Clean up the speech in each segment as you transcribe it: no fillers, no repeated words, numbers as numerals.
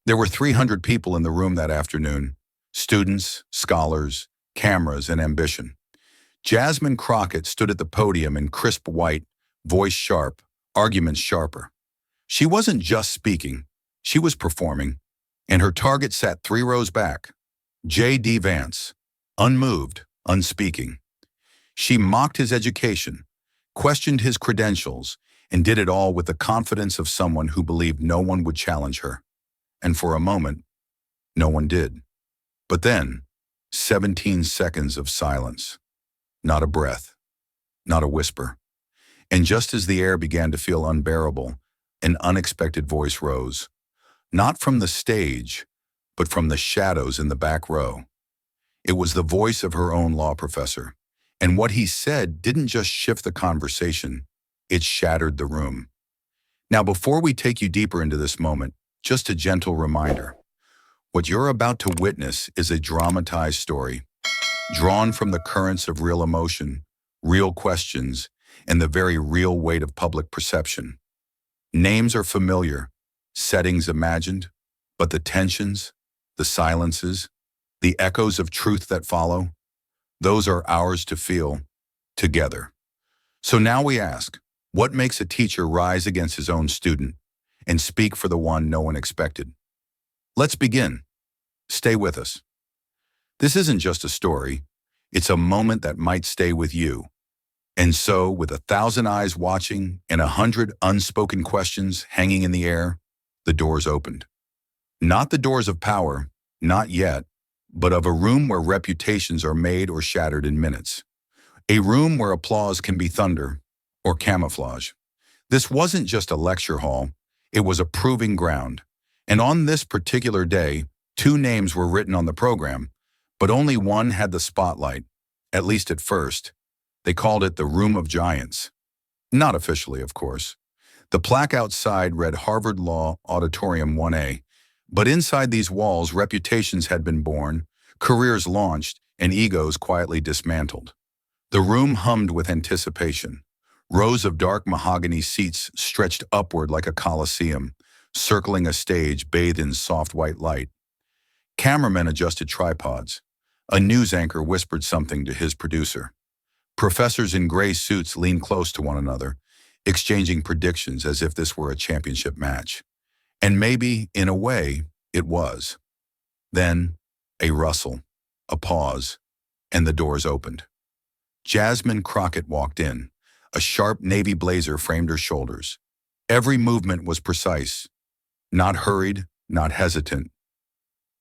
There were 300 people in the room that afternoon, students, scholars, cameras, and ambition. Jasmine Crockett stood at the podium in crisp white, voice sharp, arguments sharper. She wasn't just speaking, she was performing, and her target sat 3 rows back, J.D. Vance, unmoved, unspeaking. She mocked his education, questioned his credentials, and did it all with the confidence of someone who believed no one would challenge her. And for a moment, no one did. But then, 17 seconds of silence. Not a breath, not a whisper. And just as the air began to feel unbearable, an unexpected voice rose. Not from the stage, but from the shadows in the back row. It was the voice of her own law professor. And what he said didn't just shift the conversation, it shattered the room. Now, before we take you deeper into this moment, just a gentle reminder. What you're about to witness is a dramatized story, drawn from the currents of real emotion, real questions, and the very real weight of public perception. Names are familiar, settings imagined, but the tensions, the silences, the echoes of truth that follow, those are ours to feel, together. So now we ask, what makes a teacher rise against his own student and speak for the one no one expected? Let's begin. Stay with us. This isn't just a story, it's a moment that might stay with you. And so, with 1,000 eyes watching and 100 unspoken questions hanging in the air, the doors opened. Not the doors of power, not yet, but of a room where reputations are made or shattered in minutes. A room where applause can be thunder or camouflage. This wasn't just a lecture hall, it was a proving ground. And on this particular day, 2 names were written on the program, but only one had the spotlight, at least at first. They called it the Room of Giants. Not officially, of course. The plaque outside read Harvard Law Auditorium 1A, but inside these walls, reputations had been born, careers launched, and egos quietly dismantled. The room hummed with anticipation. Rows of dark mahogany seats stretched upward like a coliseum, circling a stage bathed in soft white light. Cameramen adjusted tripods. A news anchor whispered something to his producer. Professors in gray suits leaned close to one another, exchanging predictions as if this were a championship match. And maybe, in a way, it was. Then, a rustle, a pause, and the doors opened. Jasmine Crockett walked in. A sharp navy blazer framed her shoulders. Every movement was precise. Not hurried, not hesitant.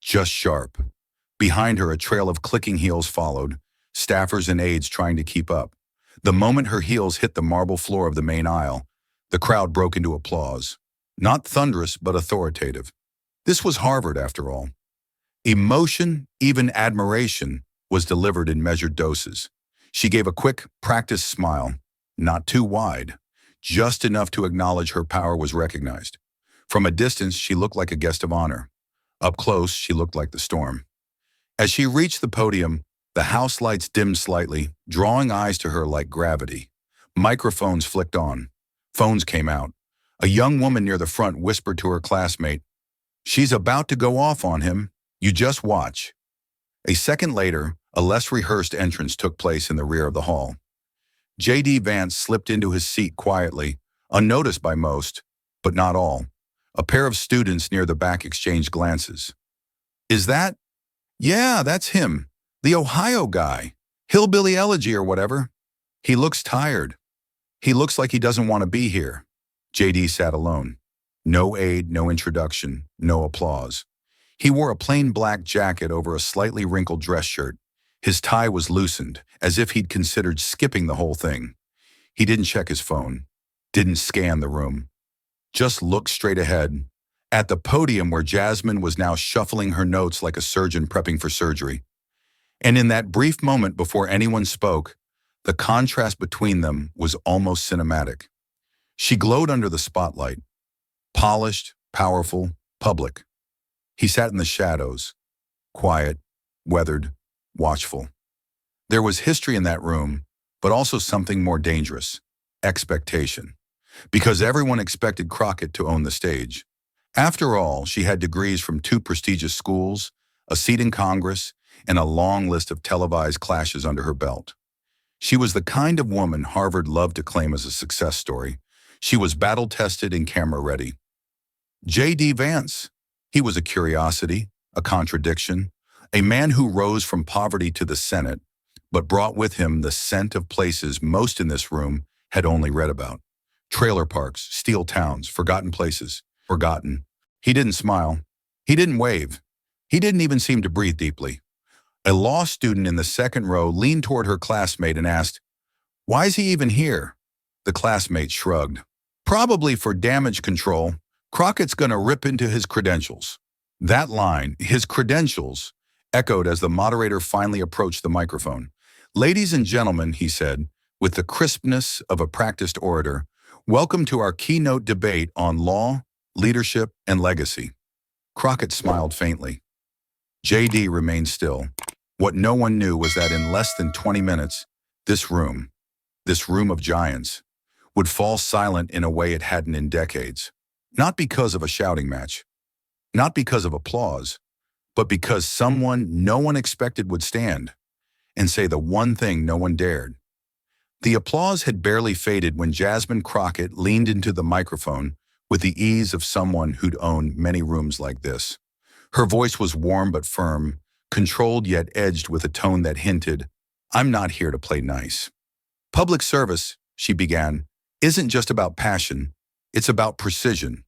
Just sharp. Behind her, a trail of clicking heels followed, staffers and aides trying to keep up. The moment her heels hit the marble floor of the main aisle, the crowd broke into applause. Not thunderous, but authoritative. This was Harvard, after all. Emotion, even admiration, was delivered in measured doses. She gave a quick, practiced smile, not too wide, just enough to acknowledge her power was recognized. From a distance, she looked like a guest of honor. Up close, she looked like the storm. As she reached the podium, the house lights dimmed slightly, drawing eyes to her like gravity. Microphones flicked on. Phones came out. A young woman near the front whispered to her classmate, "She's about to go off on him. You just watch." A second later, a less rehearsed entrance took place in the rear of the hall. J.D. Vance slipped into his seat quietly, unnoticed by most, but not all. A pair of students near the back exchanged glances. "Is that?" "Yeah, that's him. The Ohio guy. Hillbilly Elegy or whatever. He looks tired. He looks like he doesn't want to be here." J.D. sat alone. No aid, no introduction, no applause. He wore a plain black jacket over a slightly wrinkled dress shirt. His tie was loosened, as if he'd considered skipping the whole thing. He didn't check his phone, didn't scan the room. Just looked straight ahead, at the podium where Jasmine was now shuffling her notes like a surgeon prepping for surgery. And in that brief moment before anyone spoke, the contrast between them was almost cinematic. She glowed under the spotlight, polished, powerful, public. He sat in the shadows, quiet, weathered, watchful. There was history in that room, but also something more dangerous, expectation. Because everyone expected Crockett to own the stage. After all, she had degrees from 2 prestigious schools, a seat in Congress, and a long list of televised clashes under her belt. She was the kind of woman Harvard loved to claim as a success story. She was battle-tested and camera-ready. J.D. Vance. He was a curiosity, a contradiction, a man who rose from poverty to the Senate, but brought with him the scent of places most in this room had only read about. Trailer parks, steel towns, forgotten places, forgotten. He didn't smile. He didn't wave. He didn't even seem to breathe deeply. A law student in the second row leaned toward her classmate and asked, "Why is he even here?" The classmate shrugged. "Probably for damage control. Crockett's gonna rip into his credentials." That line, his credentials, echoed as the moderator finally approached the microphone. "Ladies and gentlemen," he said, with the crispness of a practiced orator, "welcome to our keynote debate on law, leadership, and legacy." Crockett smiled faintly. J.D. remained still. What no one knew was that in less than 20 minutes, this room of giants, would fall silent in a way it hadn't in decades. Not because of a shouting match, not because of applause, but because someone no one expected would stand and say the one thing no one dared. The applause had barely faded when Jasmine Crockett leaned into the microphone with the ease of someone who'd owned many rooms like this. Her voice was warm but firm, controlled yet edged with a tone that hinted, "I'm not here to play nice." "Public service," she began, "isn't just about passion, it's about precision."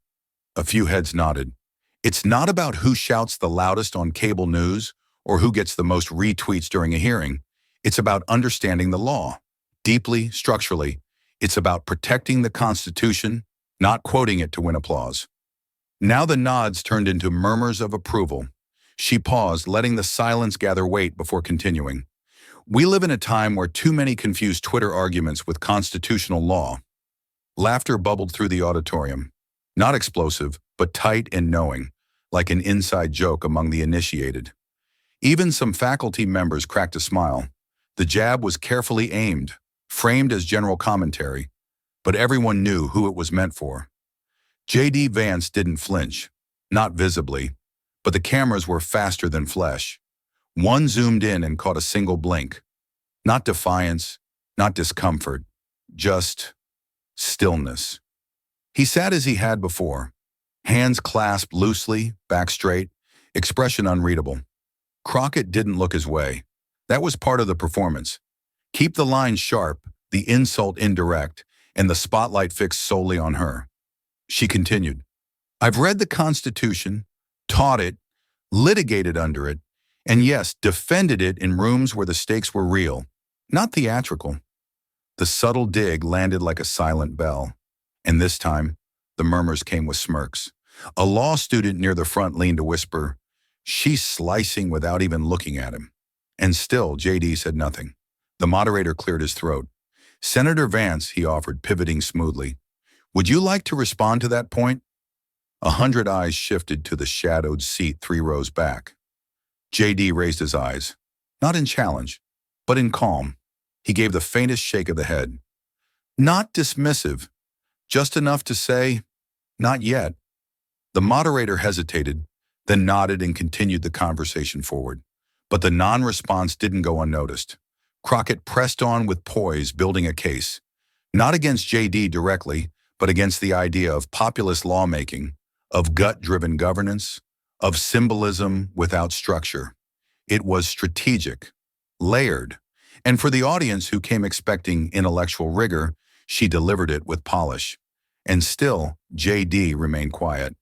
A few heads nodded. "It's not about who shouts the loudest on cable news or who gets the most retweets during a hearing. It's about understanding the law. Deeply, structurally, it's about protecting the Constitution, not quoting it to win applause." Now the nods turned into murmurs of approval. She paused, letting the silence gather weight before continuing. "We live in a time where too many confuse Twitter arguments with constitutional law." Laughter bubbled through the auditorium. Not explosive, but tight and knowing, like an inside joke among the initiated. Even some faculty members cracked a smile. The jab was carefully aimed, framed as general commentary, but everyone knew who it was meant for. J.D. Vance didn't flinch, not visibly, but the cameras were faster than flesh. One zoomed in and caught a single blink. Not defiance, not discomfort, just stillness. He sat as he had before, hands clasped loosely, back straight, expression unreadable. Crockett didn't look his way. That was part of the performance. Keep the line sharp, the insult indirect, and the spotlight fixed solely on her. She continued, "I've read the Constitution, taught it, litigated under it, and yes, defended it in rooms where the stakes were real, not theatrical." The subtle dig landed like a silent bell, and this time, the murmurs came with smirks. A law student near the front leaned to whisper, "She's slicing without even looking at him." And still, J.D. said nothing. The moderator cleared his throat. "Senator Vance," he offered, pivoting smoothly, "would you like to respond to that point?" 100 eyes shifted to the shadowed seat 3 rows back. J.D. raised his eyes, not in challenge, but in calm. He gave the faintest shake of the head. Not dismissive, just enough to say, "Not yet." The moderator hesitated, then nodded and continued the conversation forward. But the non-response didn't go unnoticed. Crockett pressed on with poise, building a case, not against J.D. directly, but against the idea of populist lawmaking, of gut-driven governance, of symbolism without structure. It was strategic, layered, and for the audience who came expecting intellectual rigor, she delivered it with polish. And still, J.D. remained quiet.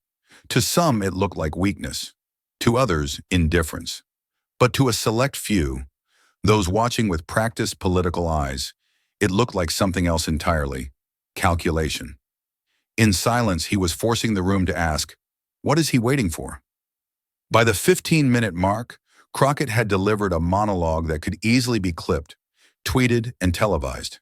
To some, it looked like weakness. To others, indifference. But to a select few, those watching with practiced political eyes, it looked like something else entirely: calculation. In silence, he was forcing the room to ask, what is he waiting for? By the 15-minute mark, Crockett had delivered a monologue that could easily be clipped, tweeted, and televised.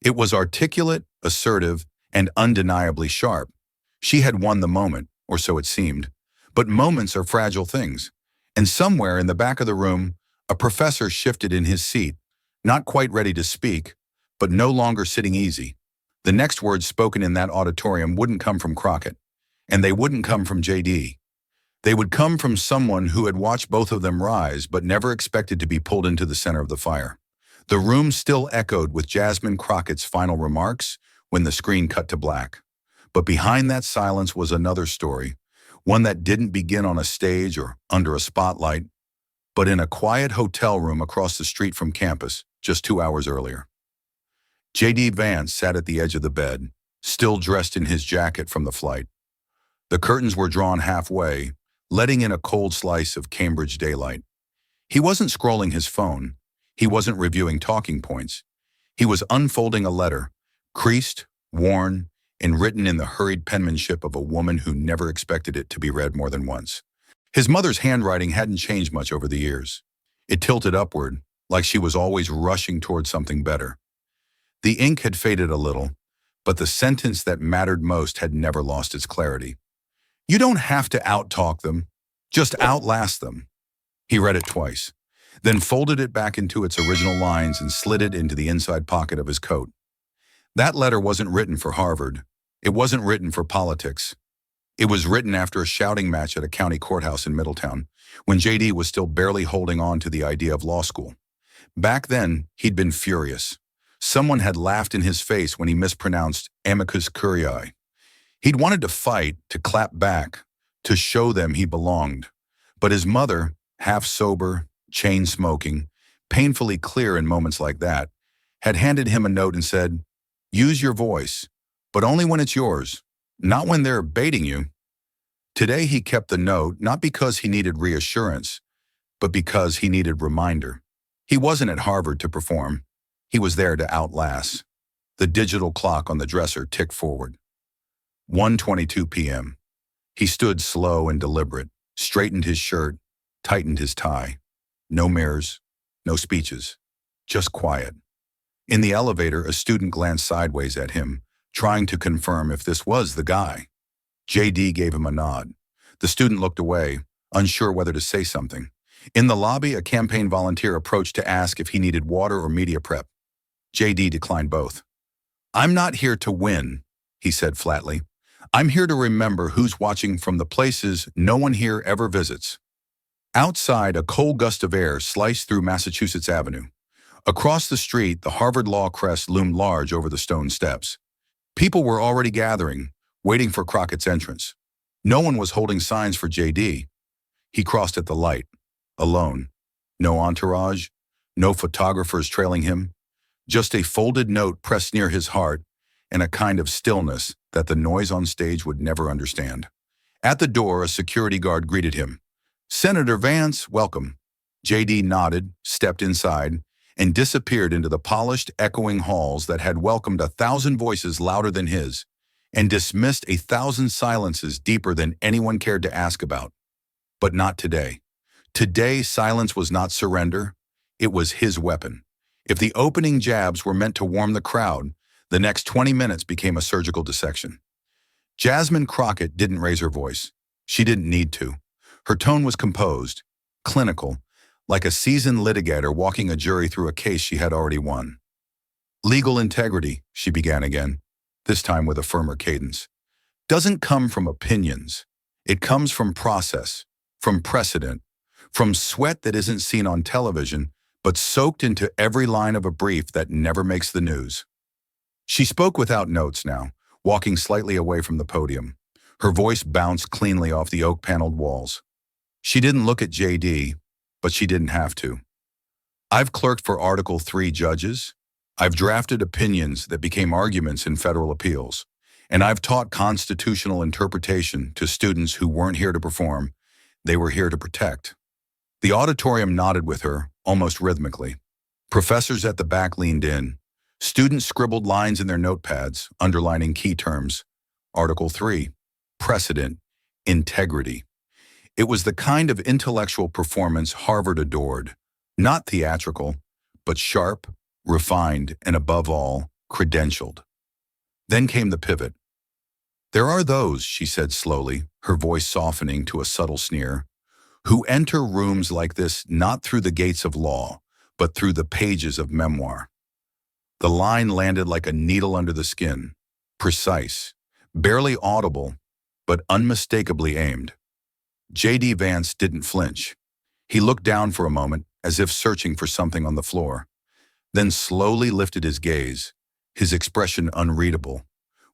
It was articulate, assertive, and undeniably sharp. She had won the moment, or so it seemed. But moments are fragile things. And somewhere in the back of the room, a professor shifted in his seat, not quite ready to speak, but no longer sitting easy. The next words spoken in that auditorium wouldn't come from Crockett. And they wouldn't come from JD. They would come from someone who had watched both of them rise but never expected to be pulled into the center of the fire. The room still echoed with Jasmine Crockett's final remarks when the screen cut to black. But behind that silence was another story, one that didn't begin on a stage or under a spotlight, but in a quiet hotel room across the street from campus just 2 hours earlier. J.D. Vance sat at the edge of the bed, still dressed in his jacket from the flight. The curtains were drawn halfway, letting in a cold slice of Cambridge daylight. He wasn't scrolling his phone. He wasn't reviewing talking points. He was unfolding a letter, creased, worn, and written in the hurried penmanship of a woman who never expected it to be read more than once. His mother's handwriting hadn't changed much over the years. It tilted upward, like she was always rushing toward something better. The ink had faded a little, but the sentence that mattered most had never lost its clarity. You don't have to outtalk them, just outlast them. He read it twice, then folded it back into its original lines and slid it into the inside pocket of his coat. That letter wasn't written for Harvard. It wasn't written for politics. It was written after a shouting match at a county courthouse in Middletown, when JD was still barely holding on to the idea of law school. Back then, he'd been furious. Someone had laughed in his face when he mispronounced amicus curiae. He'd wanted to fight, to clap back, to show them he belonged. But his mother, half sober, chain-smoking, painfully clear in moments like that, had handed him a note and said, "Use your voice, but only when it's yours, not when they're baiting you." Today he kept the note not because he needed reassurance, but because he needed reminder. He wasn't at Harvard to perform. He was there to outlast. The digital clock on the dresser ticked forward. 1:22 p.m. He stood slow and deliberate, straightened his shirt, tightened his tie. No mirrors, no speeches, just quiet. In the elevator, a student glanced sideways at him, trying to confirm if this was the guy. JD gave him a nod. The student looked away, unsure whether to say something. In the lobby, a campaign volunteer approached to ask if he needed water or media prep. JD declined both. "I'm not here to win," he said flatly. "I'm here to remember who's watching from the places no one here ever visits." Outside, a cold gust of air sliced through Massachusetts Avenue. Across the street, the Harvard Law crest loomed large over the stone steps. People were already gathering, waiting for Crockett's entrance. No one was holding signs for JD. He crossed at the light, alone. No entourage, no photographers trailing him. Just a folded note pressed near his heart and a kind of stillness that the noise on stage would never understand. At the door, a security guard greeted him. "Senator Vance, welcome." JD nodded, stepped inside, and disappeared into the polished, echoing halls that had welcomed 1,000 voices louder than his and dismissed 1,000 silences deeper than anyone cared to ask about. But not today. Today, silence was not surrender. It was his weapon. If the opening jabs were meant to warm the crowd, the next 20 minutes became a surgical dissection. Jasmine Crockett didn't raise her voice. She didn't need to. Her tone was composed, clinical, like a seasoned litigator walking a jury through a case she had already won. "Legal integrity," she began again, this time with a firmer cadence, "doesn't come from opinions. It comes from process, from precedent, from sweat that isn't seen on television, but soaked into every line of a brief that never makes the news." She spoke without notes now, walking slightly away from the podium. Her voice bounced cleanly off the oak-paneled walls. She didn't look at JD, but she didn't have to. "I've clerked for Article 3 judges. I've drafted opinions that became arguments in federal appeals. And I've taught constitutional interpretation to students who weren't here to perform. They were here to protect." The auditorium nodded with her, almost rhythmically. Professors at the back leaned in. Students scribbled lines in their notepads, underlining key terms. Article 3, precedent, integrity. It was the kind of intellectual performance Harvard adored. Not theatrical, but sharp, refined, and above all, credentialed. Then came the pivot. "There are those," she said slowly, her voice softening to a subtle sneer, "who enter rooms like this not through the gates of law, but through the pages of memoir." The line landed like a needle under the skin, precise, barely audible, but unmistakably aimed. J.D. Vance didn't flinch. He looked down for a moment, as if searching for something on the floor, then slowly lifted his gaze, his expression unreadable.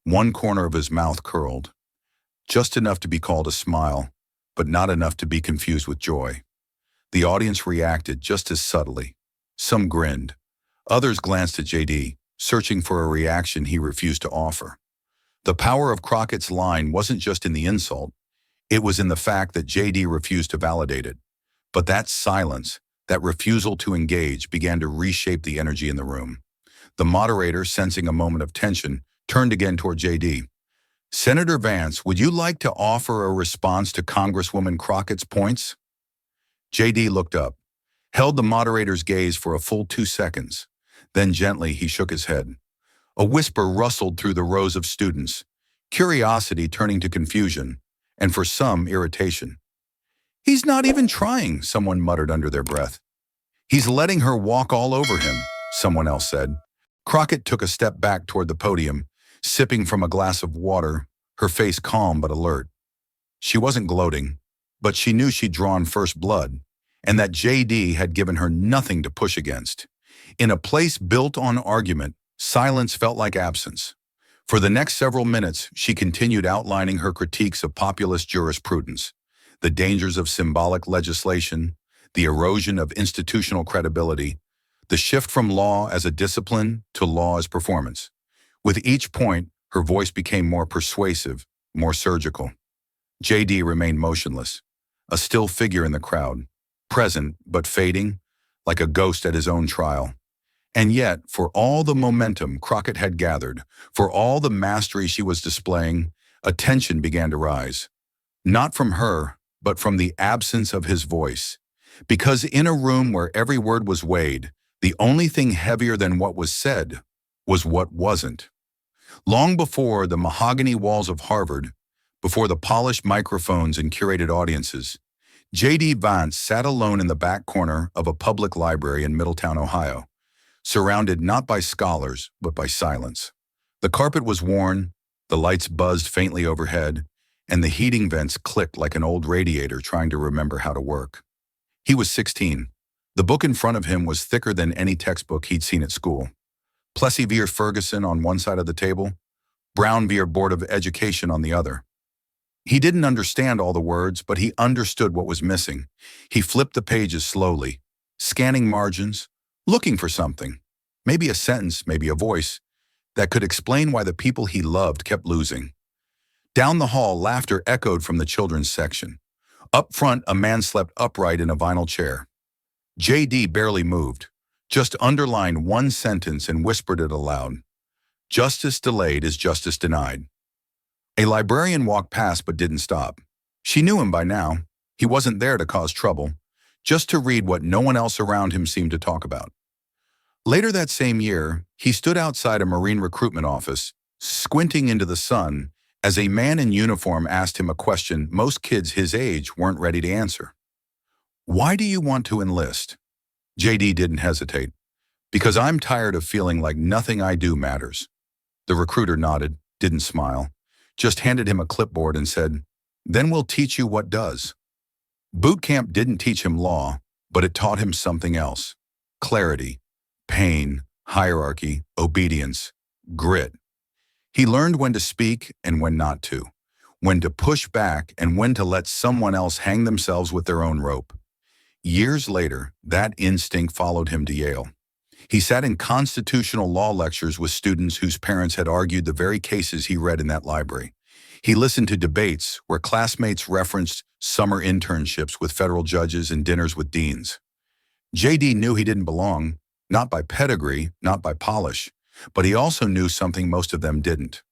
One corner of his mouth curled, just enough to be called a smile, but not enough to be confused with joy. The audience reacted just as subtly. Some grinned. Others glanced at J.D., searching for a reaction he refused to offer. The power of Crockett's line wasn't just in the insult, it was in the fact that J.D. refused to validate it. But that silence, that refusal to engage, began to reshape the energy in the room. The moderator, sensing a moment of tension, turned again toward J.D. "Senator Vance, would you like to offer a response to Congresswoman Crockett's points?" J.D. looked up, held the moderator's gaze for a full 2 seconds. Then gently he shook his head. A whisper rustled through the rows of students, curiosity turning to confusion, and for some, irritation. "He's not even trying," someone muttered under their breath. "He's letting her walk all over him," someone else said. Crockett took a step back toward the podium, sipping from a glass of water, her face calm but alert. She wasn't gloating, but she knew she'd drawn first blood, and that J.D. had given her nothing to push against. In a place built on argument, silence felt like absence. For the next several minutes, she continued outlining her critiques of populist jurisprudence, the dangers of symbolic legislation, the erosion of institutional credibility, the shift from law as a discipline to law as performance. With each point, her voice became more persuasive, more surgical. J.D. remained motionless, a still figure in the crowd, present but fading, like a ghost at his own trial. And yet, for all the momentum Crockett had gathered, for all the mastery she was displaying, a tension began to rise. Not from her, but from the absence of his voice. Because in a room where every word was weighed, the only thing heavier than what was said was what wasn't. Long before the mahogany walls of Harvard, before the polished microphones and curated audiences, J.D. Vance sat alone in the back corner of a public library in Middletown, Ohio, surrounded not by scholars, but by silence. The carpet was worn, the lights buzzed faintly overhead, and the heating vents clicked like an old radiator trying to remember how to work. He was 16. The book in front of him was thicker than any textbook he'd seen at school. Plessy v. Ferguson on one side of the table, Brown v. Board of Education on the other. He didn't understand all the words, but he understood what was missing. He flipped the pages slowly, scanning margins, looking for something, maybe a sentence, maybe a voice, that could explain why the people he loved kept losing. Down the hall, laughter echoed from the children's section. Up front, a man slept upright in a vinyl chair. J.D. barely moved, just underlined one sentence and whispered it aloud. "Justice delayed is justice denied." A librarian walked past but didn't stop. She knew him by now. He wasn't there to cause trouble, just to read what no one else around him seemed to talk about. Later that same year, he stood outside a Marine recruitment office, squinting into the sun, as a man in uniform asked him a question most kids his age weren't ready to answer. "Why do you want to enlist?" J.D. didn't hesitate. "Because I'm tired of feeling like nothing I do matters." The recruiter nodded, didn't smile, just handed him a clipboard and said, "Then we'll teach you what does." Boot camp didn't teach him law, but it taught him something else. Clarity, pain, hierarchy, obedience, grit. He learned when to speak and when not to, when to push back and when to let someone else hang themselves with their own rope. Years later, that instinct followed him to Yale. He sat in constitutional law lectures with students whose parents had argued the very cases he read in that library. He listened to debates where classmates referenced summer internships with federal judges and dinners with deans. J.D. knew he didn't belong, not by pedigree, not by polish, but he also knew something most of them didn't.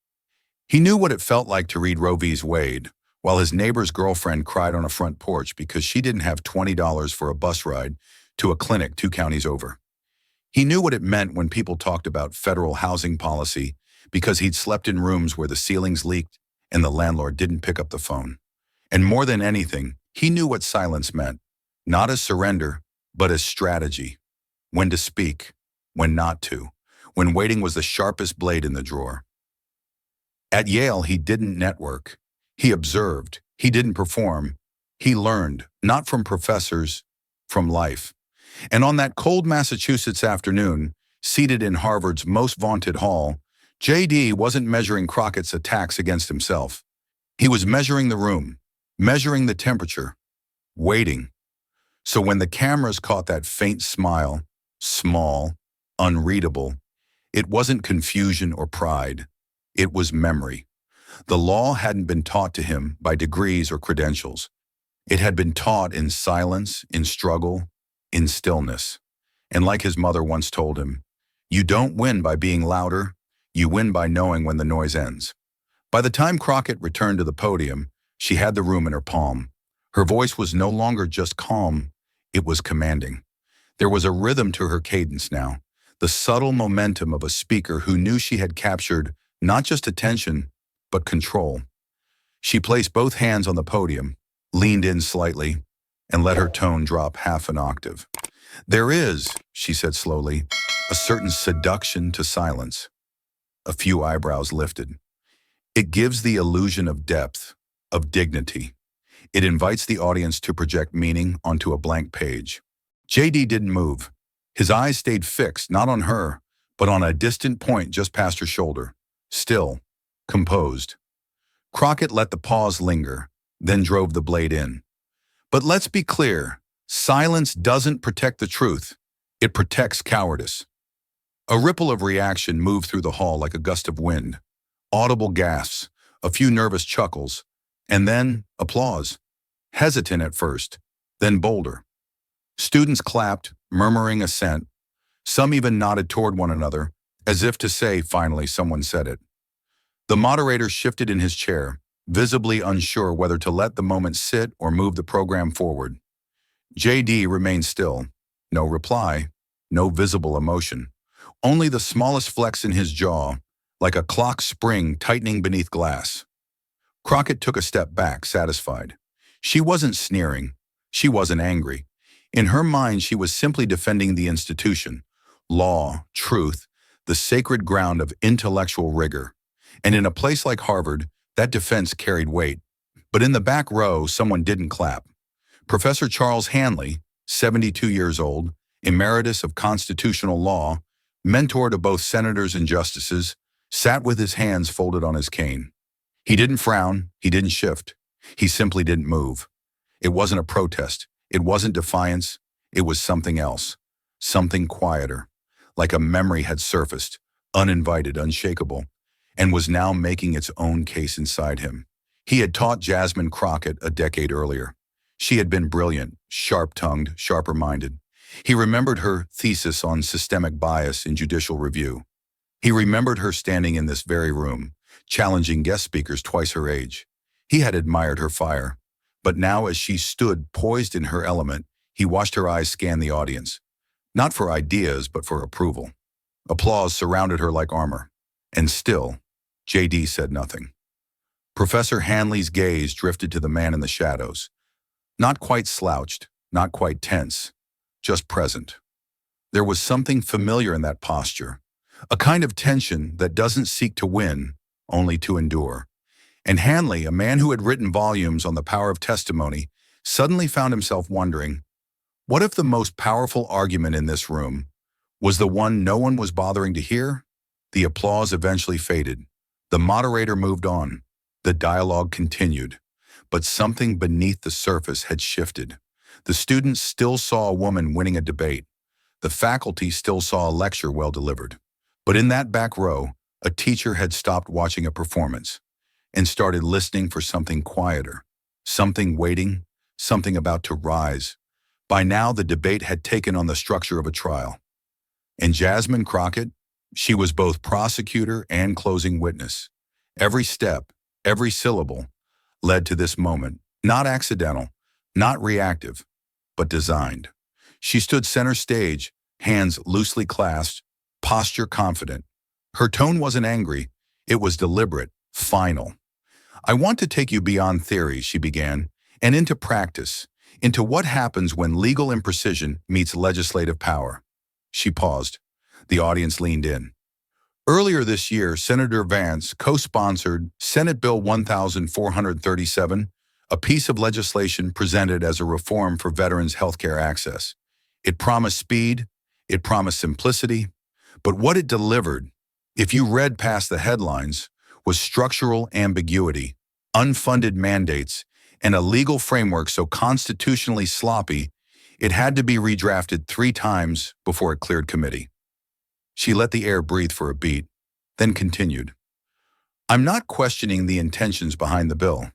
He knew what it felt like to read Roe v. Wade, while his neighbor's girlfriend cried on a front porch because she didn't have $20 for a bus ride to a clinic 2 counties over. He knew what it meant when people talked about federal housing policy because he'd slept in rooms where the ceilings leaked and the landlord didn't pick up the phone. And more than anything, he knew what silence meant, not as surrender, but as strategy. When to speak, when not to, when waiting was the sharpest blade in the drawer. At Yale, he didn't network. He observed. He didn't perform. He learned, not from professors, from life. And on that cold Massachusetts afternoon, seated in Harvard's most vaunted hall, J.D. wasn't measuring Crockett's attacks against himself. He was measuring the room, measuring the temperature, waiting. So when the cameras caught that faint smile, small, unreadable, it wasn't confusion or pride. It was memory. The law hadn't been taught to him by degrees or credentials. It had been taught in silence, in struggle, in stillness. And like his mother once told him, you don't win by being louder, you win by knowing when the noise ends. By the time Crockett returned to the podium, she had the room in her palm. Her voice was no longer just calm, it was commanding. There was a rhythm to her cadence now, the subtle momentum of a speaker who knew she had captured not just attention, but control. She placed both hands on the podium, leaned in slightly, and let her tone drop half an octave. There is, she said slowly, a certain seduction to silence. A few eyebrows lifted. It gives the illusion of depth, of dignity. It invites the audience to project meaning onto a blank page. J.D. didn't move. His eyes stayed fixed, not on her, but on a distant point just past her shoulder. Still, composed. Crockett let the pause linger, then drove the blade in. But let's be clear, silence doesn't protect the truth. It protects cowardice. A ripple of reaction moved through the hall like a gust of wind. Audible gasps, a few nervous chuckles, and then applause. Hesitant at first, then bolder. Students clapped, murmuring assent. Some even nodded toward one another, as if to say, finally, someone said it. The moderator shifted in his chair, visibly unsure whether to let the moment sit or move the program forward. J.D. remained still. No reply, no visible emotion. Only the smallest flex in his jaw, like a clock spring tightening beneath glass. Crockett took a step back, satisfied. She wasn't sneering. She wasn't angry. In her mind, she was simply defending the institution, law, truth, the sacred ground of intellectual rigor. And in a place like Harvard, that defense carried weight. But in the back row, someone didn't clap. Professor Charles Hanley, 72 years old, emeritus of constitutional law, mentor to both senators and justices, sat with his hands folded on his cane. He didn't frown, he didn't shift. He simply didn't move. It wasn't a protest. It wasn't defiance. It was something else. Something quieter. Like a memory had surfaced, uninvited, unshakable, and was now making its own case inside him. He had taught Jasmine Crockett a decade earlier. She had been brilliant, sharp-tongued, sharper-minded. He remembered her thesis on systemic bias in judicial review. He remembered her standing in this very room, challenging guest speakers twice her age. He had admired her fire. But now as she stood poised in her element, he watched her eyes scan the audience. Not for ideas, but for approval. Applause surrounded her like armor. And still, J.D. said nothing. Professor Hanley's gaze drifted to the man in the shadows. Not quite slouched, not quite tense, just present. There was something familiar in that posture, a kind of tension that doesn't seek to win, only to endure. And Hanley, a man who had written volumes on the power of testimony, suddenly found himself wondering, what if the most powerful argument in this room was the one no one was bothering to hear? The applause eventually faded. The moderator moved on. The dialogue continued. But something beneath the surface had shifted. The students still saw a woman winning a debate. The faculty still saw a lecture well delivered. But in that back row, a teacher had stopped watching a performance and started listening for something quieter, something waiting, something about to rise. By now, the debate had taken on the structure of a trial. And Jasmine Crockett, she was both prosecutor and closing witness. Every step, every syllable, led to this moment, not accidental, not reactive, but designed. She stood center stage, hands loosely clasped, posture confident. Her tone wasn't angry, it was deliberate, final. I want to take you beyond theory, she began, and into practice, into what happens when legal imprecision meets legislative power. She paused. The audience leaned in. Earlier this year, Senator Vance co-sponsored Senate Bill 1437, a piece of legislation presented as a reform for veterans' healthcare access. It promised speed, it promised simplicity, but what it delivered, if you read past the headlines, was structural ambiguity, unfunded mandates, and a legal framework so constitutionally sloppy it had to be redrafted 3 times before it cleared committee. She let the air breathe for a beat, then continued. I'm not questioning the intentions behind the bill.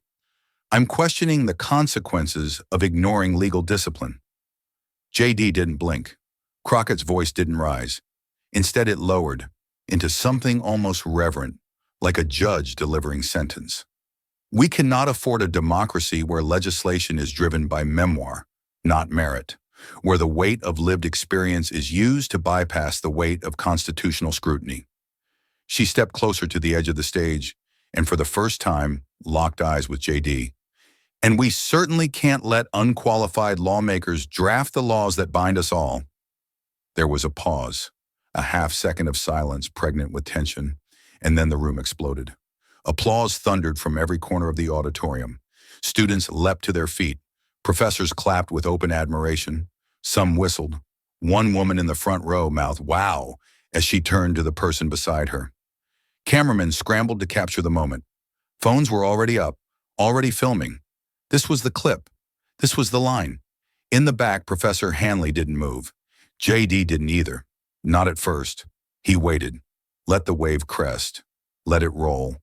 I'm questioning the consequences of ignoring legal discipline. JD didn't blink. Crockett's voice didn't rise. Instead, it lowered into something almost reverent, like a judge delivering sentence. We cannot afford a democracy where legislation is driven by memoir, not merit, where the weight of lived experience is used to bypass the weight of constitutional scrutiny. She stepped closer to the edge of the stage and for the first time locked eyes with JD. And we certainly can't let unqualified lawmakers draft the laws that bind us all. There was a pause, a half-second of silence pregnant with tension, and then the room exploded. Applause thundered from every corner of the auditorium. Students leapt to their feet. Professors clapped with open admiration. Some whistled. One woman in the front row mouthed, "Wow," as she turned to the person beside her. Cameramen scrambled to capture the moment. Phones were already up, already filming. This was the clip. This was the line. In the back, Professor Hanley didn't move. JD didn't either. Not at first. He waited. Let the wave crest. Let it roll.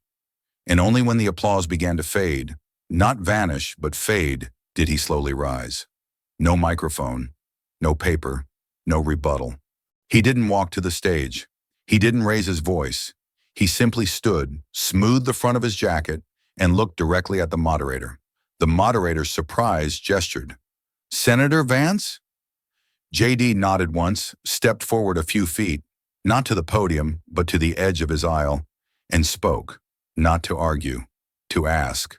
And only when the applause began to fade, not vanish, but fade, did he slowly rise. No microphone, no paper, no rebuttal. He didn't walk to the stage. He didn't raise his voice. He simply stood, smoothed the front of his jacket, and looked directly at the moderator. The moderator, surprised, gestured. "Senator Vance?" JD nodded once, stepped forward a few feet, not to the podium, but to the edge of his aisle, and spoke, not to argue, to ask.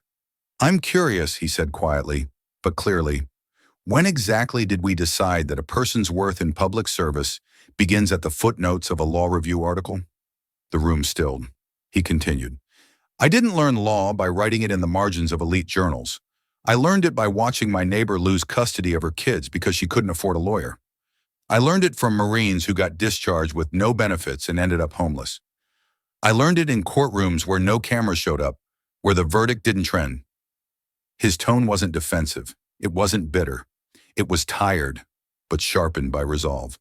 "I'm curious," he said quietly, but clearly. "When exactly did we decide that a person's worth in public service begins at the footnotes of a law review article?" The room stilled. He continued. "I didn't learn law by writing it in the margins of elite journals. I learned it by watching my neighbor lose custody of her kids because she couldn't afford a lawyer. I learned it from Marines who got discharged with no benefits and ended up homeless. I learned it in courtrooms where no cameras showed up, where the verdict didn't trend." His tone wasn't defensive. It wasn't bitter. It was tired, but sharpened by resolve.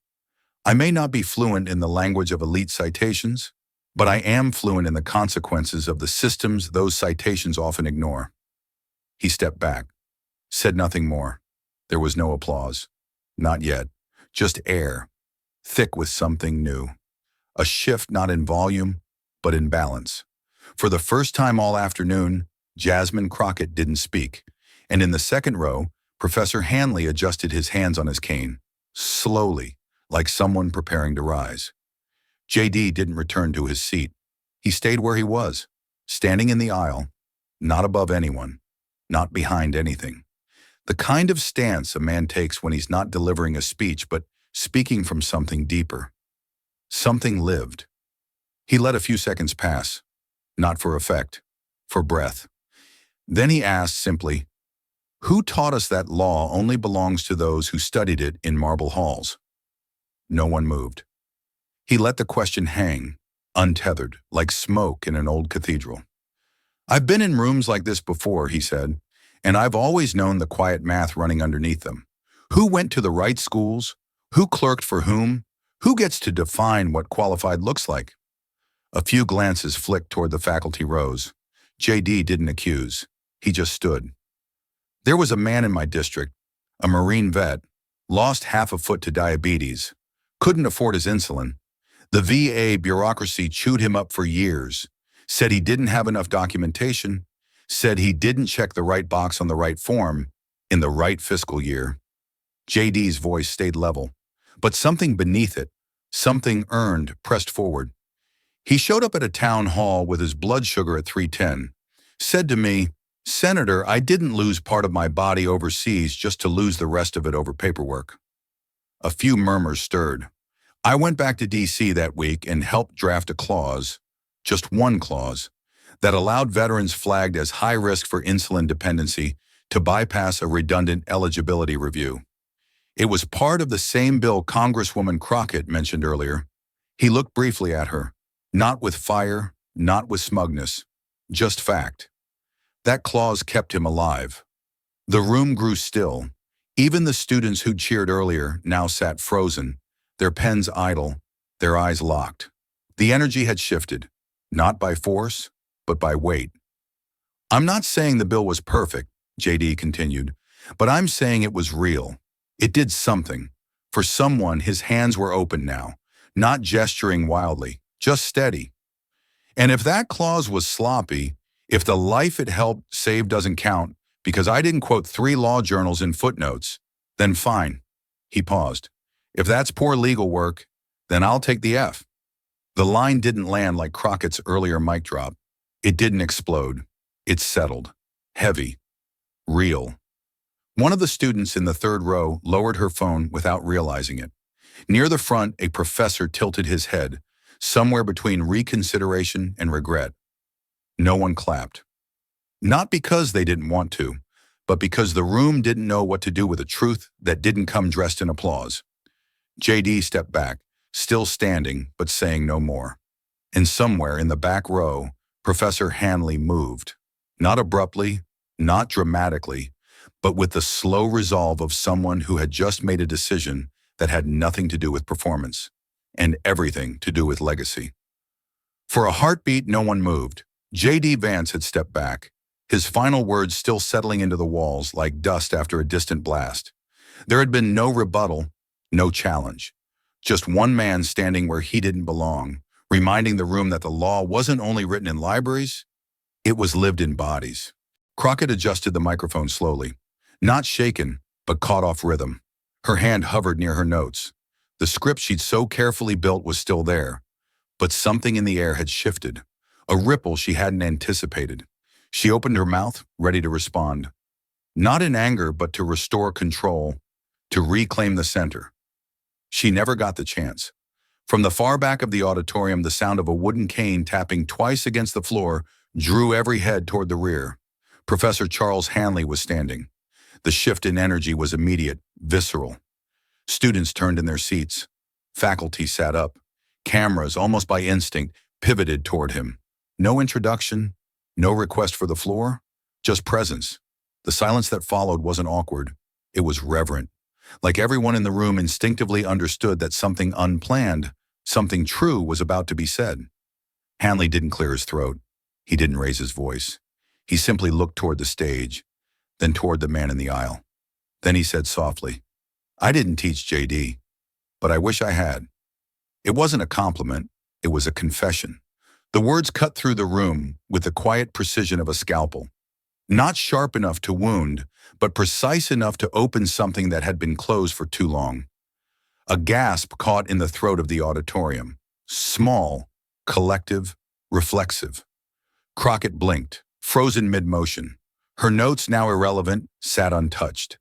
"I may not be fluent in the language of elite citations, but I am fluent in the consequences of the systems those citations often ignore." He stepped back, said nothing more. There was no applause. Not yet. Just air, thick with something new. A shift not in volume, but in balance. For the first time all afternoon, Jasmine Crockett didn't speak, and in the second row, Professor Hanley adjusted his hands on his cane, slowly, like someone preparing to rise. JD didn't return to his seat. He stayed where he was, standing in the aisle, not above anyone, not behind anything. The kind of stance a man takes when he's not delivering a speech, but speaking from something deeper. Something lived. He let a few seconds pass, not for effect, for breath. Then he asked simply, "Who taught us that law only belongs to those who studied it in marble halls?" No one moved. He let the question hang, untethered, like smoke in an old cathedral. "I've been in rooms like this before," he said, "and I've always known the quiet math running underneath them. Who went to the right schools? Who clerked for whom? Who gets to define what qualified looks like?" A few glances flicked toward the faculty rows. JD didn't accuse. He just stood. "There was a man in my district, a Marine vet, lost half a foot to diabetes, couldn't afford his insulin. The VA bureaucracy chewed him up for years, said he didn't have enough documentation, said he didn't check the right box on the right form in the right fiscal year." JD's voice stayed level, but something beneath it, something earned, pressed forward. "He showed up at a town hall with his blood sugar at 310, said to me, 'Senator, I didn't lose part of my body overseas just to lose the rest of it over paperwork.'" A few murmurs stirred. I went back to DC that week and helped draft a clause, just one clause, that allowed veterans flagged as high risk for insulin dependency to bypass a redundant eligibility review. It was part of the same bill Congresswoman Crockett mentioned earlier. He looked briefly at her, not with fire, not with smugness, just fact. That clause kept him alive. The room grew still. Even the students who'd cheered earlier now sat frozen, their pens idle, their eyes locked. The energy had shifted, not by force, but by weight. I'm not saying the bill was perfect, JD continued, but I'm saying it was real. It did something. For someone, his hands were open now, not gesturing wildly, just steady. And if that clause was sloppy, if the life it helped save doesn't count because I didn't quote 3 law journals in footnotes, then fine. He paused. If that's poor legal work, then I'll take the F. The line didn't land like Crockett's earlier mic drop. It didn't explode. It settled. Heavy. Real. One of the students in the third row lowered her phone without realizing it. Near the front, a professor tilted his head, somewhere between reconsideration and regret. No one clapped. Not because they didn't want to, but because the room didn't know what to do with a truth that didn't come dressed in applause. JD stepped back, still standing, but saying no more. And somewhere in the back row, Professor Hanley moved. Not abruptly, not dramatically, but with the slow resolve of someone who had just made a decision that had nothing to do with performance and everything to do with legacy. For a heartbeat, no one moved. J.D. Vance had stepped back, his final words still settling into the walls like dust after a distant blast. There had been no rebuttal, no challenge. Just one man standing where he didn't belong, reminding the room that the law wasn't only written in libraries, it was lived in bodies. Crockett adjusted the microphone slowly, not shaken, but caught off rhythm. Her hand hovered near her notes. The script she'd so carefully built was still there, but something in the air had shifted, a ripple she hadn't anticipated. She opened her mouth, ready to respond. Not in anger, but to restore control, to reclaim the center. She never got the chance. From the far back of the auditorium, the sound of a wooden cane tapping twice against the floor drew every head toward the rear. Professor Charles Hanley was standing. The shift in energy was immediate, visceral. Students turned in their seats. Faculty sat up. Cameras, almost by instinct, pivoted toward him. No introduction, no request for the floor, just presence. The silence that followed wasn't awkward. It was reverent. Like everyone in the room instinctively understood that something unplanned, something true was about to be said. Hanley didn't clear his throat. He didn't raise his voice. He simply looked toward the stage, then toward the man in the aisle. Then he said softly, I didn't teach JD, but I wish I had. It wasn't a compliment, it was a confession. The words cut through the room with the quiet precision of a scalpel. Not sharp enough to wound, but precise enough to open something that had been closed for too long. A gasp caught in the throat of the auditorium. Small, collective, reflexive. Crockett blinked, frozen mid-motion. Her notes, now irrelevant, sat untouched.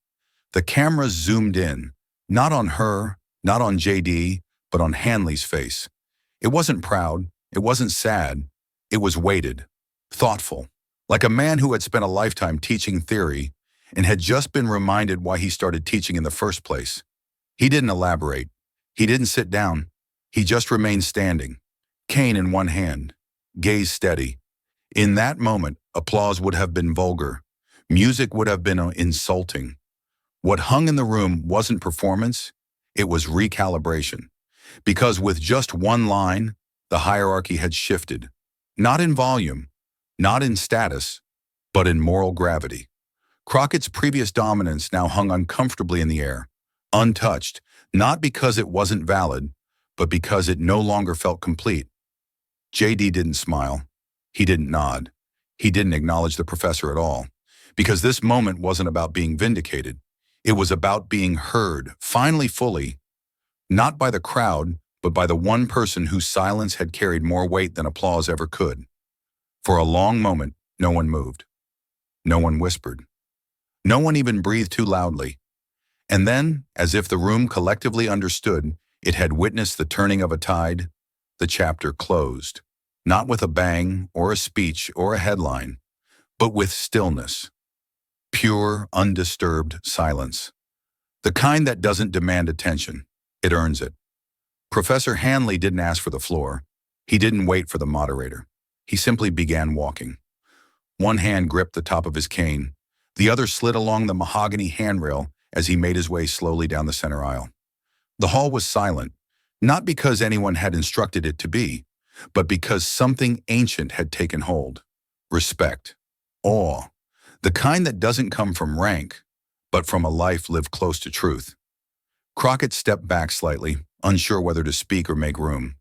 The cameras zoomed in, not on her, not on JD, but on Hanley's face. It wasn't proud, it wasn't sad, it was weighted, thoughtful, like a man who had spent a lifetime teaching theory and had just been reminded why he started teaching in the first place. He didn't elaborate. He didn't sit down. He just remained standing, cane in one hand, gaze steady. In that moment, applause would have been vulgar. Music would have been insulting. What hung in the room wasn't performance, it was recalibration. Because with just one line, the hierarchy had shifted. Not in volume, not in status, but in moral gravity. Crockett's previous dominance now hung uncomfortably in the air, untouched, not because it wasn't valid, but because it no longer felt complete. JD didn't smile. He didn't nod. He didn't acknowledge the professor at all, because this moment wasn't about being vindicated. It was about being heard, finally fully, not by the crowd, but by the one person whose silence had carried more weight than applause ever could. For a long moment, no one moved. No one whispered. No one even breathed too loudly. And then, as if the room collectively understood, It had witnessed the turning of a tide. The chapter closed, not with a bang or a speech or a headline, but with stillness, pure, undisturbed silence. The kind that doesn't demand attention, it earns it. Professor Hanley didn't ask for the floor. He didn't wait for the moderator. He simply began walking. One hand gripped the top of his cane. The other slid along the mahogany handrail as he made his way slowly down the center aisle. The hall was silent, not because anyone had instructed it to be, but because something ancient had taken hold. Respect. Awe. The kind that doesn't come from rank, but from a life lived close to truth. Crockett stepped back slightly, unsure whether to speak or make room.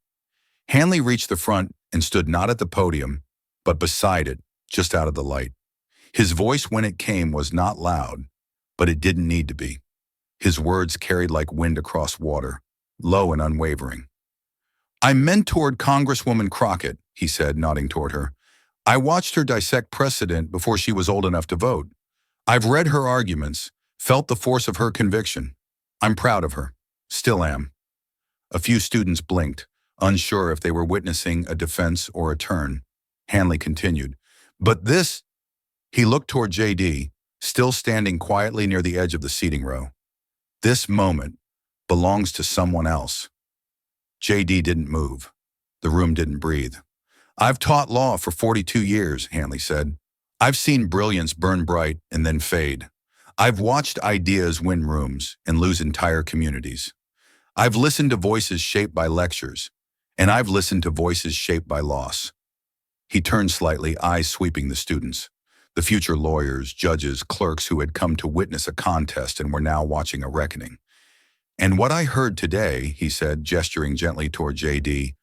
Hanley reached the front and stood not at the podium, but beside it, just out of the light. His voice when it came was not loud, but it didn't need to be. His words carried like wind across water, low and unwavering. "I mentored Congresswoman Crockett," he said, nodding toward her. "I watched her dissect precedent before she was old enough to vote. I've read her arguments, felt the force of her conviction. I'm proud of her. Still am." A few students blinked, unsure if they were witnessing a defense or a turn. Hanley continued, "But this—" He looked toward J.D., still standing quietly near the edge of the seating row. "This moment belongs to someone else." J.D. didn't move. The room didn't breathe. "I've taught law for 42 years, Hanley said. "I've seen brilliance burn bright and then fade. I've watched ideas win rooms and lose entire communities. I've listened to voices shaped by lectures, and I've listened to voices shaped by loss." He turned slightly, eyes sweeping the students, the future lawyers, judges, clerks who had come to witness a contest and were now watching a reckoning. "And what I heard today," he said, gesturing gently toward J.D.,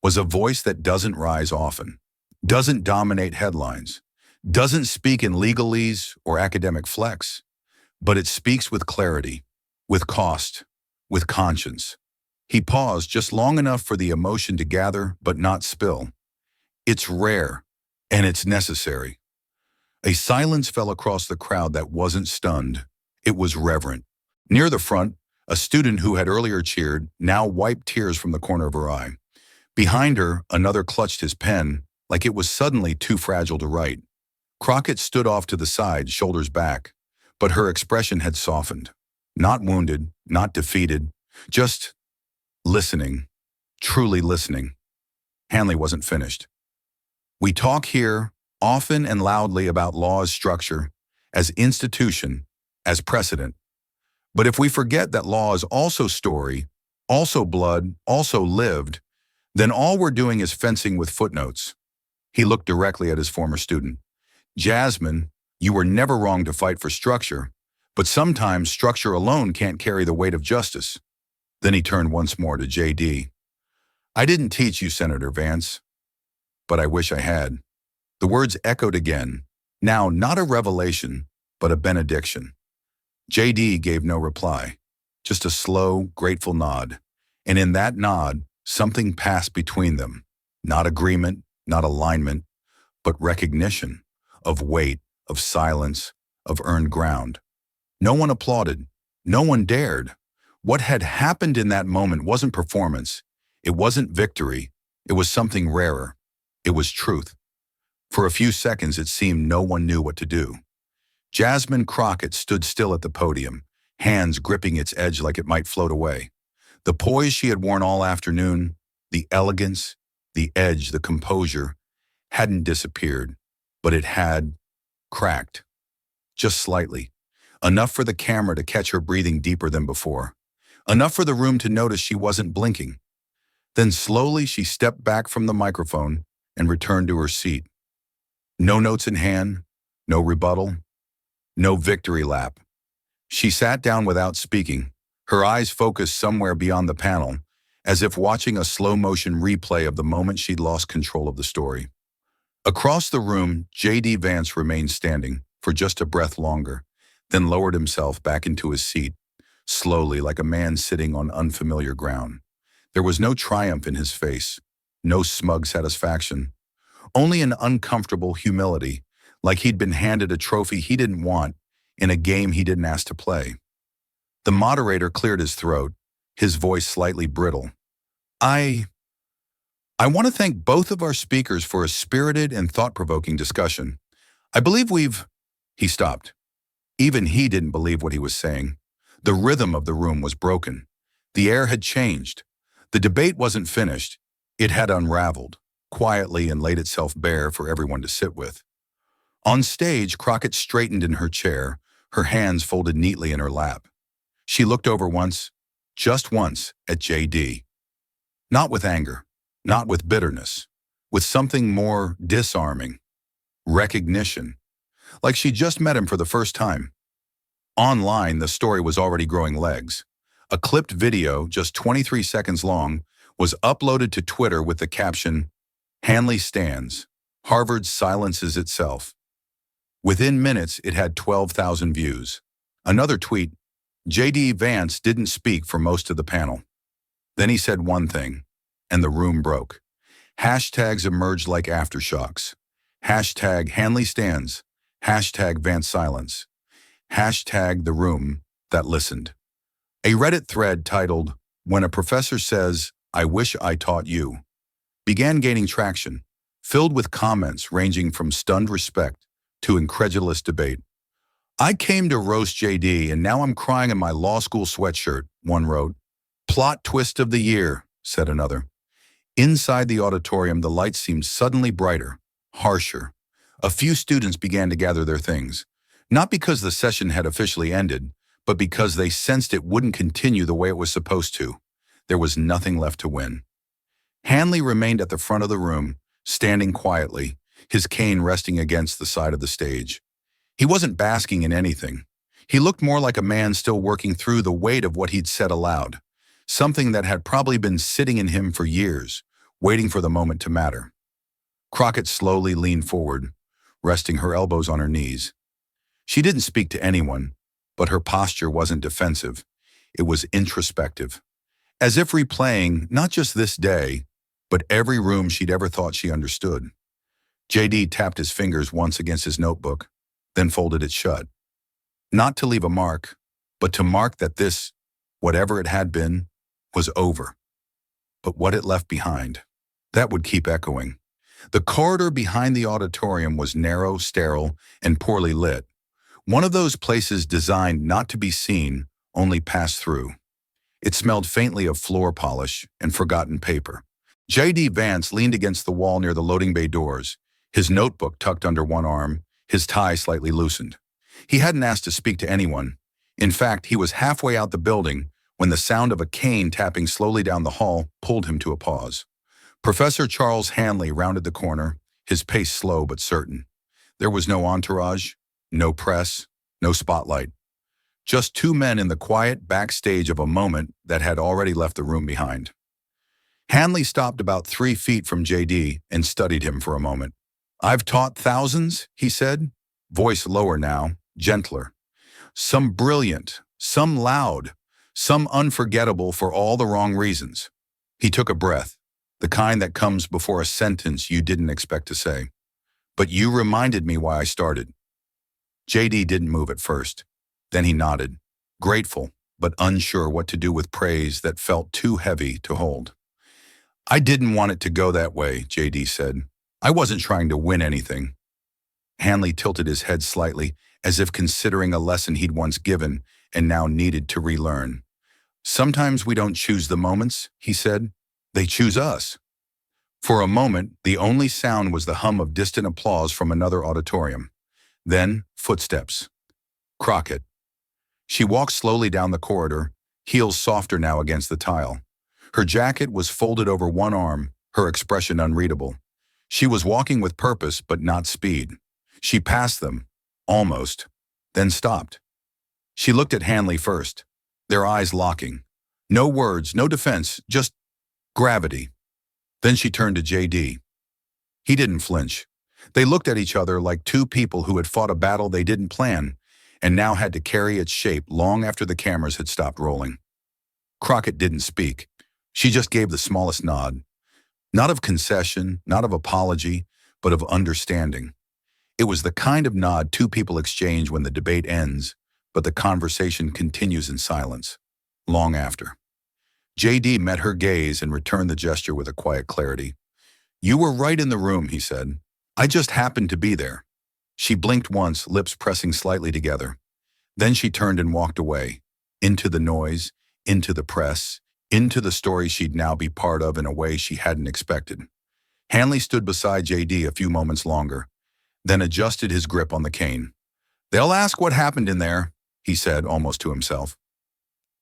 "was a voice that doesn't rise often, doesn't dominate headlines, doesn't speak in legalese or academic flex, but it speaks with clarity, with cost, with conscience." He paused just long enough for the emotion to gather but not spill. "It's rare, and it's necessary." A silence fell across the crowd that wasn't stunned. It was reverent. Near the front, a student who had earlier cheered now wiped tears from the corner of her eye. Behind her, another clutched his pen like it was suddenly too fragile to write. Crockett stood off to the side, shoulders back, but her expression had softened. Not wounded, not defeated, just listening, truly listening. Hanley wasn't finished. "We talk here often and loudly about law as structure, as institution, as precedent. But if we forget that law is also story, also blood, also lived, then all we're doing is fencing with footnotes." He looked directly at his former student. "Jasmine, you were never wrong to fight for structure, but sometimes structure alone can't carry the weight of justice." Then he turned once more to J.D. "I didn't teach you, Senator Vance, but I wish I had." The words echoed again, now not a revelation, but a benediction. J.D. gave no reply, just a slow, grateful nod. And in that nod, something passed between them. Not agreement, not alignment, but recognition of weight, of silence, of earned ground. No one applauded. No one dared. What had happened in that moment wasn't performance. It wasn't victory. It was something rarer. It was truth. For a few seconds, it seemed no one knew what to do. Jasmine Crockett stood still at the podium, hands gripping its edge like it might float away. The poise she had worn all afternoon, the elegance, the edge, the composure, hadn't disappeared, but it had cracked. Just slightly. Enough for the camera to catch her breathing deeper than before. Enough for the room to notice she wasn't blinking. Then slowly she stepped back from the microphone and returned to her seat. No notes in hand, no rebuttal, no victory lap. She sat down without speaking, her eyes focused somewhere beyond the panel, as if watching a slow-motion replay of the moment she'd lost control of the story. Across the room, J.D. Vance remained standing for just a breath longer, then lowered himself back into his seat, slowly like a man sitting on unfamiliar ground. There was no triumph in his face, no smug satisfaction, only an uncomfortable humility, like he'd been handed a trophy he didn't want in a game he didn't ask to play. The moderator cleared his throat, his voice slightly brittle. I I want to thank both of our speakers for a spirited and thought-provoking discussion. I believe we've... He stopped. Even he didn't believe what he was saying. The rhythm of the room was broken. The air had changed. The debate wasn't finished. It had unraveled, quietly, and laid itself bare for everyone to sit with. On stage, Crockett straightened in her chair, her hands folded neatly in her lap. She looked over once, just once, at JD. Not with anger, not with bitterness, with something more disarming. Recognition. Like she just met him for the first time. Online, the story was already growing legs. A clipped video, just 23 seconds long, was uploaded to Twitter with the caption, "Hanley stands. Harvard silences itself." Within minutes, it had 12,000 views. Another tweet, JD Vance didn't speak for most of the panel. Then he said one thing, and the room broke. Hashtags emerged like aftershocks. Hashtag Hanley stands. Hashtag Vance silence. Hashtag the room that listened. A Reddit thread titled, "When a Professor Says, I Wish I Taught You," began gaining traction, filled with comments ranging from stunned respect to incredulous debate. "I came to roast JD and now I'm crying in my law school sweatshirt," one wrote. "Plot twist of the year," said another. Inside the auditorium, the lights seemed suddenly brighter, harsher. A few students began to gather their things, not because the session had officially ended, but because they sensed it wouldn't continue the way it was supposed to. There was nothing left to win. Hanley remained at the front of the room, standing quietly, his cane resting against the side of the stage. He wasn't basking in anything. He looked more like a man still working through the weight of what he'd said aloud, something that had probably been sitting in him for years, waiting for the moment to matter. Crockett slowly leaned forward, resting her elbows on her knees. She didn't speak to anyone, but her posture wasn't defensive. It was introspective, as if replaying not just this day, but every room she'd ever thought she understood. JD tapped his fingers once against his notebook, then folded it shut. Not to leave a mark, but to mark that this, whatever it had been, was over. But what it left behind, that would keep echoing. The corridor behind the auditorium was narrow, sterile, and poorly lit. One of those places designed not to be seen, only passed through. It smelled faintly of floor polish and forgotten paper. JD Vance leaned against the wall near the loading bay doors, his notebook tucked under one arm, his tie slightly loosened. He hadn't asked to speak to anyone. In fact, he was halfway out the building when the sound of a cane tapping slowly down the hall pulled him to a pause. Professor Charles Hanley rounded the corner, his pace slow but certain. There was no entourage, no press, no spotlight. Just two men in the quiet backstage of a moment that had already left the room behind. Hanley stopped about 3 feet from JD and studied him for a moment. "I've taught thousands," he said, voice lower now, gentler. "Some brilliant, some loud, some unforgettable for all the wrong reasons." He took a breath, the kind that comes before a sentence you didn't expect to say. "But you reminded me why I started." JD didn't move at first. Then he nodded, grateful, but unsure what to do with praise that felt too heavy to hold. "I didn't want it to go that way," JD said. "I wasn't trying to win anything." Hanley tilted his head slightly, as if considering a lesson he'd once given and now needed to relearn. "Sometimes we don't choose the moments," he said. "They choose us." For a moment, the only sound was the hum of distant applause from another auditorium. Then, footsteps. Crockett. She walked slowly down the corridor, heels softer now against the tile. Her jacket was folded over one arm, her expression unreadable. She was walking with purpose, but not speed. She passed them, almost, then stopped. She looked at Hanley first, their eyes locking. No words, no defense, just gravity. Then she turned to JD. He didn't flinch. They looked at each other like two people who had fought a battle they didn't plan and now had to carry its shape long after the cameras had stopped rolling. Crockett didn't speak. She just gave the smallest nod. Not of concession, not of apology, but of understanding. It was the kind of nod two people exchange when the debate ends, but the conversation continues in silence, long after. JD met her gaze and returned the gesture with a quiet clarity. You were right in the room, he said. I just happened to be there. She blinked once, lips pressing slightly together. Then she turned and walked away, into the noise, into the press, into the story she'd now be part of in a way she hadn't expected. Hanley stood beside JD a few moments longer, then adjusted his grip on the cane. They'll ask what happened in there, he said almost to himself.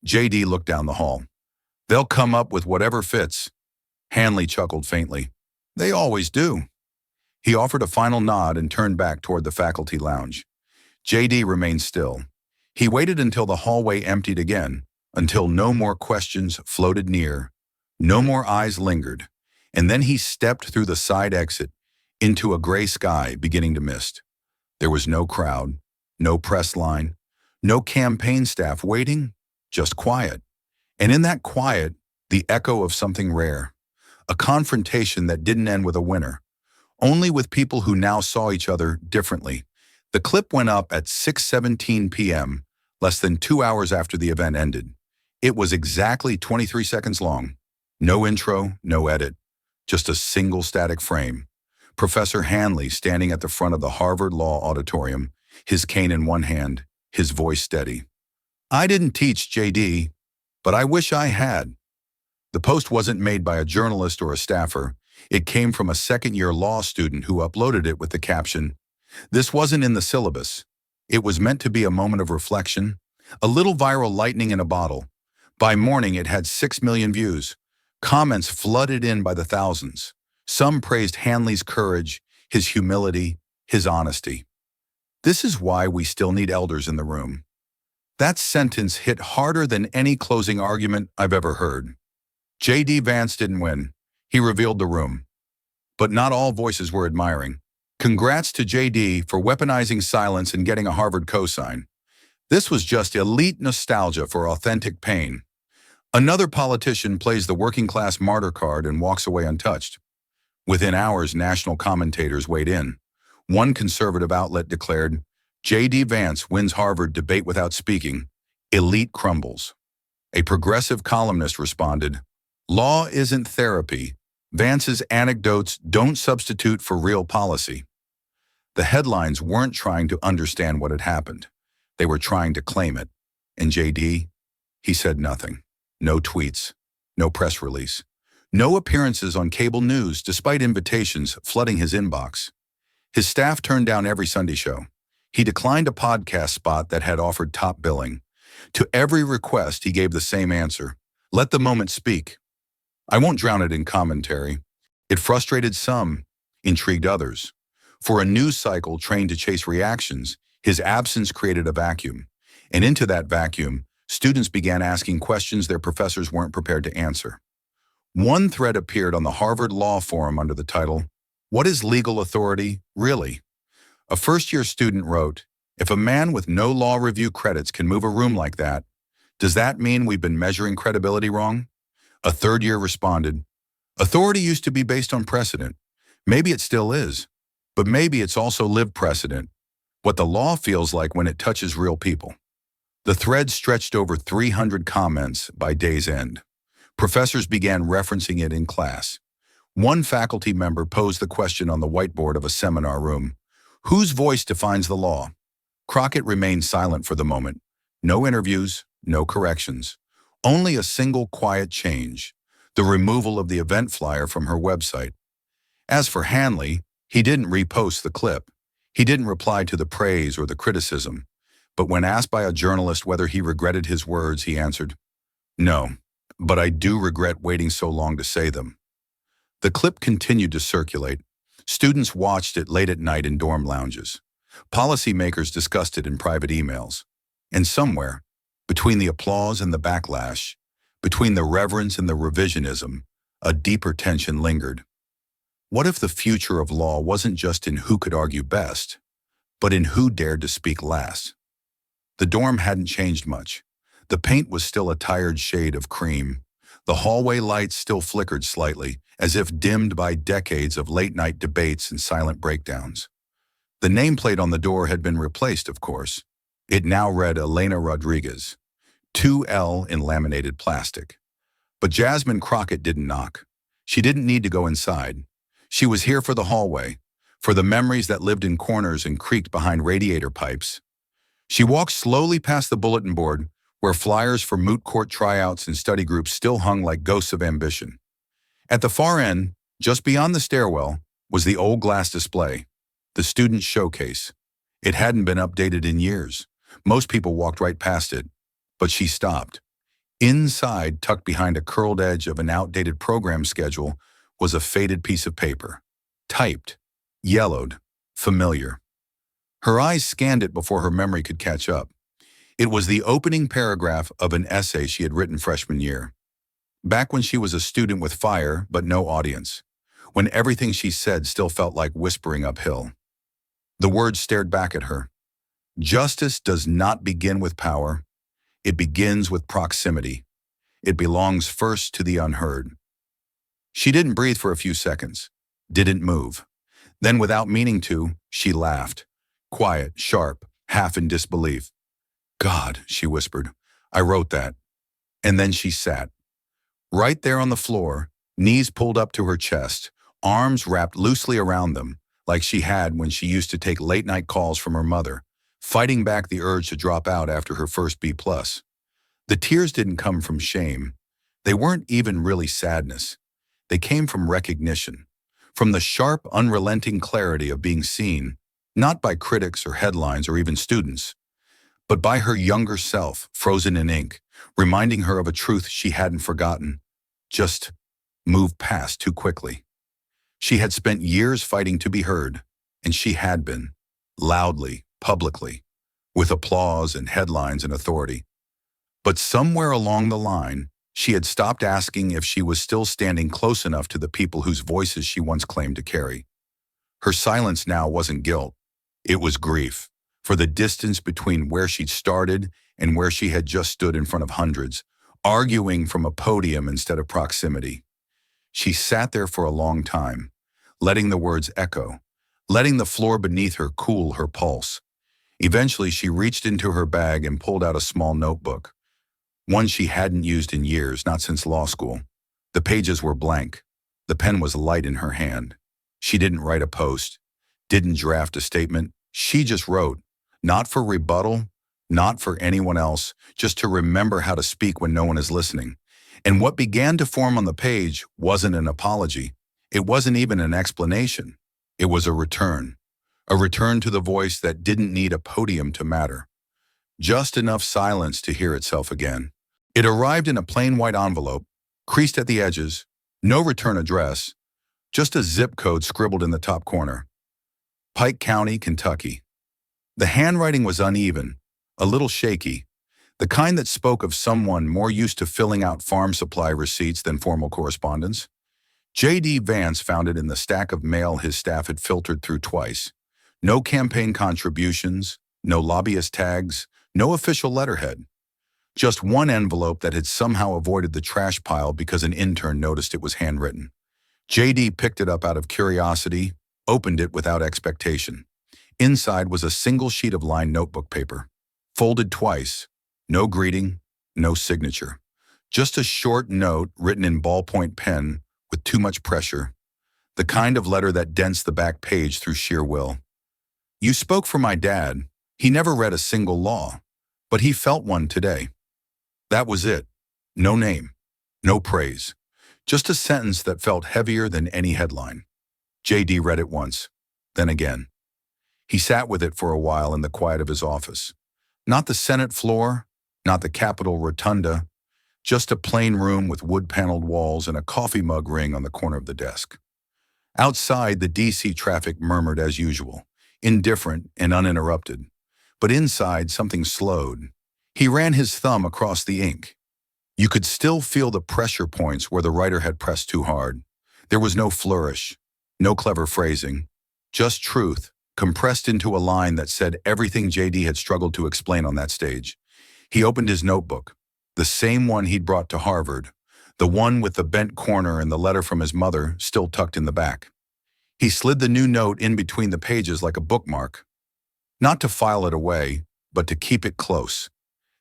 JD looked down the hall. They'll come up with whatever fits. Hanley chuckled faintly. They always do. He offered a final nod and turned back toward the faculty lounge. JD remained still. He waited until the hallway emptied again, until no more questions floated near, no more eyes lingered, and then he stepped through the side exit into a gray sky beginning to mist. There was no crowd, no press line, no campaign staff waiting, just quiet. And in that quiet, the echo of something rare, a confrontation that didn't end with a winner, only with people who now saw each other differently. The clip went up at 6:17 p.m., less than 2 hours after the event ended. It was exactly 23 seconds long. No intro, no edit, just a single static frame. Professor Hanley standing at the front of the Harvard Law Auditorium, his cane in one hand, his voice steady. I didn't teach, JD, but I wish I had. The post wasn't made by a journalist or a staffer. It came from a second-year law student who uploaded it with the caption, "This wasn't in the syllabus. It was meant to be a moment of reflection, a little viral lightning in a bottle." By morning, it had 6 million views. Comments flooded in by the thousands. Some praised Hanley's courage, his humility, his honesty. This is why we still need elders in the room. That sentence hit harder than any closing argument I've ever heard. JD Vance didn't win. He revealed the room. But not all voices were admiring. Congrats to JD for weaponizing silence and getting a Harvard cosign. This was just elite nostalgia for authentic pain. Another politician plays the working-class martyr card and walks away untouched. Within hours, national commentators weighed in. One conservative outlet declared, JD Vance wins Harvard debate without speaking. Elite crumbles. A progressive columnist responded, law isn't therapy. Vance's anecdotes don't substitute for real policy. The headlines weren't trying to understand what had happened. They were trying to claim it. And JD, he said nothing. No tweets, no press release, no appearances on cable news despite invitations flooding his inbox. His staff turned down every Sunday show. He declined a podcast spot that had offered top billing. To every request, he gave the same answer. Let the moment speak. I won't drown it in commentary. It frustrated some, intrigued others. For a news cycle trained to chase reactions, his absence created a vacuum. And into that vacuum, students began asking questions their professors weren't prepared to answer. One thread appeared on the Harvard Law Forum under the title, What is legal authority, really? A first-year student wrote, if a man with no law review credits can move a room like that, does that mean we've been measuring credibility wrong? A third year responded, authority used to be based on precedent. Maybe it still is, but maybe it's also lived precedent, what the law feels like when it touches real people. The thread stretched over 300 comments by day's end. Professors began referencing it in class. One faculty member posed the question on the whiteboard of a seminar room, whose voice defines the law? Crockett remained silent for the moment. No interviews, no corrections. Only a single quiet change, the removal of the event flyer from her website. As for Hanley, he didn't repost the clip. He didn't reply to the praise or the criticism. But when asked by a journalist whether he regretted his words, he answered, no, but I do regret waiting so long to say them. The clip continued to circulate. Students watched it late at night in dorm lounges. Policymakers discussed it in private emails. And somewhere, between the applause and the backlash, between the reverence and the revisionism, a deeper tension lingered. What if the future of law wasn't just in who could argue best, but in who dared to speak last? The dorm hadn't changed much. The paint was still a tired shade of cream. The hallway lights still flickered slightly, as if dimmed by decades of late-night debates and silent breakdowns. The nameplate on the door had been replaced, of course. It now read Elena Rodriguez, 2L in laminated plastic. But Jasmine Crockett didn't knock. She didn't need to go inside. She was here for the hallway, for the memories that lived in corners and creaked behind radiator pipes. She walked slowly past the bulletin board, where flyers for moot court tryouts and study groups still hung like ghosts of ambition. At the far end, just beyond the stairwell, was the old glass display, the student showcase. It hadn't been updated in years. Most people walked right past it, but she stopped. Inside, tucked behind a curled edge of an outdated program schedule, was a faded piece of paper. Typed, yellowed, familiar. Her eyes scanned it before her memory could catch up. It was the opening paragraph of an essay she had written freshman year. Back when she was a student with fire but no audience. When everything she said still felt like whispering uphill. The words stared back at her. Justice does not begin with power. It begins with proximity. It belongs first to the unheard. She didn't breathe for a few seconds. Didn't move. Then, without meaning to, she laughed. Quiet, sharp, half in disbelief. God, she whispered, I wrote that. And then she sat. Right there on the floor, knees pulled up to her chest, arms wrapped loosely around them, like she had when she used to take late-night calls from her mother, fighting back the urge to drop out after her first B+. The tears didn't come from shame. They weren't even really sadness. They came from recognition, from the sharp, unrelenting clarity of being seen, not by critics or headlines or even students, but by her younger self, frozen in ink, reminding her of a truth she hadn't forgotten, just moved past too quickly. She had spent years fighting to be heard, and she had been, loudly, publicly, with applause and headlines and authority. But somewhere along the line, she had stopped asking if she was still standing close enough to the people whose voices she once claimed to carry. Her silence now wasn't guilt. It was grief, for the distance between where she'd started and where she had just stood in front of hundreds, arguing from a podium instead of proximity. She sat there for a long time, letting the words echo, letting the floor beneath her cool her pulse. Eventually, she reached into her bag and pulled out a small notebook, one she hadn't used in years, not since law school. The pages were blank. The pen was light in her hand. She didn't write a post, didn't draft a statement. She just wrote, not for rebuttal, not for anyone else, just to remember how to speak when no one is listening. And what began to form on the page wasn't an apology. It wasn't even an explanation. It was a return to the voice that didn't need a podium to matter. Just enough silence to hear itself again. It arrived in a plain white envelope, creased at the edges, no return address, just a zip code scribbled in the top corner. Pike County, Kentucky. The handwriting was uneven, a little shaky, the kind that spoke of someone more used to filling out farm supply receipts than formal correspondence. J.D. Vance found it in the stack of mail his staff had filtered through twice. No campaign contributions, no lobbyist tags, no official letterhead. Just one envelope that had somehow avoided the trash pile because an intern noticed it was handwritten. J.D. picked it up out of curiosity, opened it without expectation. Inside was a single sheet of lined notebook paper, folded twice, no greeting, no signature. Just a short note written in ballpoint pen with too much pressure, the kind of letter that dents the back page through sheer will. You spoke for my dad. He never read a single law, but he felt one today. That was it. No name, no praise. Just a sentence that felt heavier than any headline. J.D. read it once, then again. He sat with it for a while in the quiet of his office. Not the Senate floor, not the Capitol rotunda, just a plain room with wood-paneled walls and a coffee mug ring on the corner of the desk. Outside, the D.C. traffic murmured as usual, indifferent and uninterrupted. But inside, something slowed. He ran his thumb across the ink. You could still feel the pressure points where the writer had pressed too hard. There was no flourish, no clever phrasing, just truth, compressed into a line that said everything J.D. had struggled to explain on that stage. He opened his notebook, the same one he'd brought to Harvard, the one with the bent corner and the letter from his mother still tucked in the back. He slid the new note in between the pages like a bookmark, not to file it away, but to keep it close.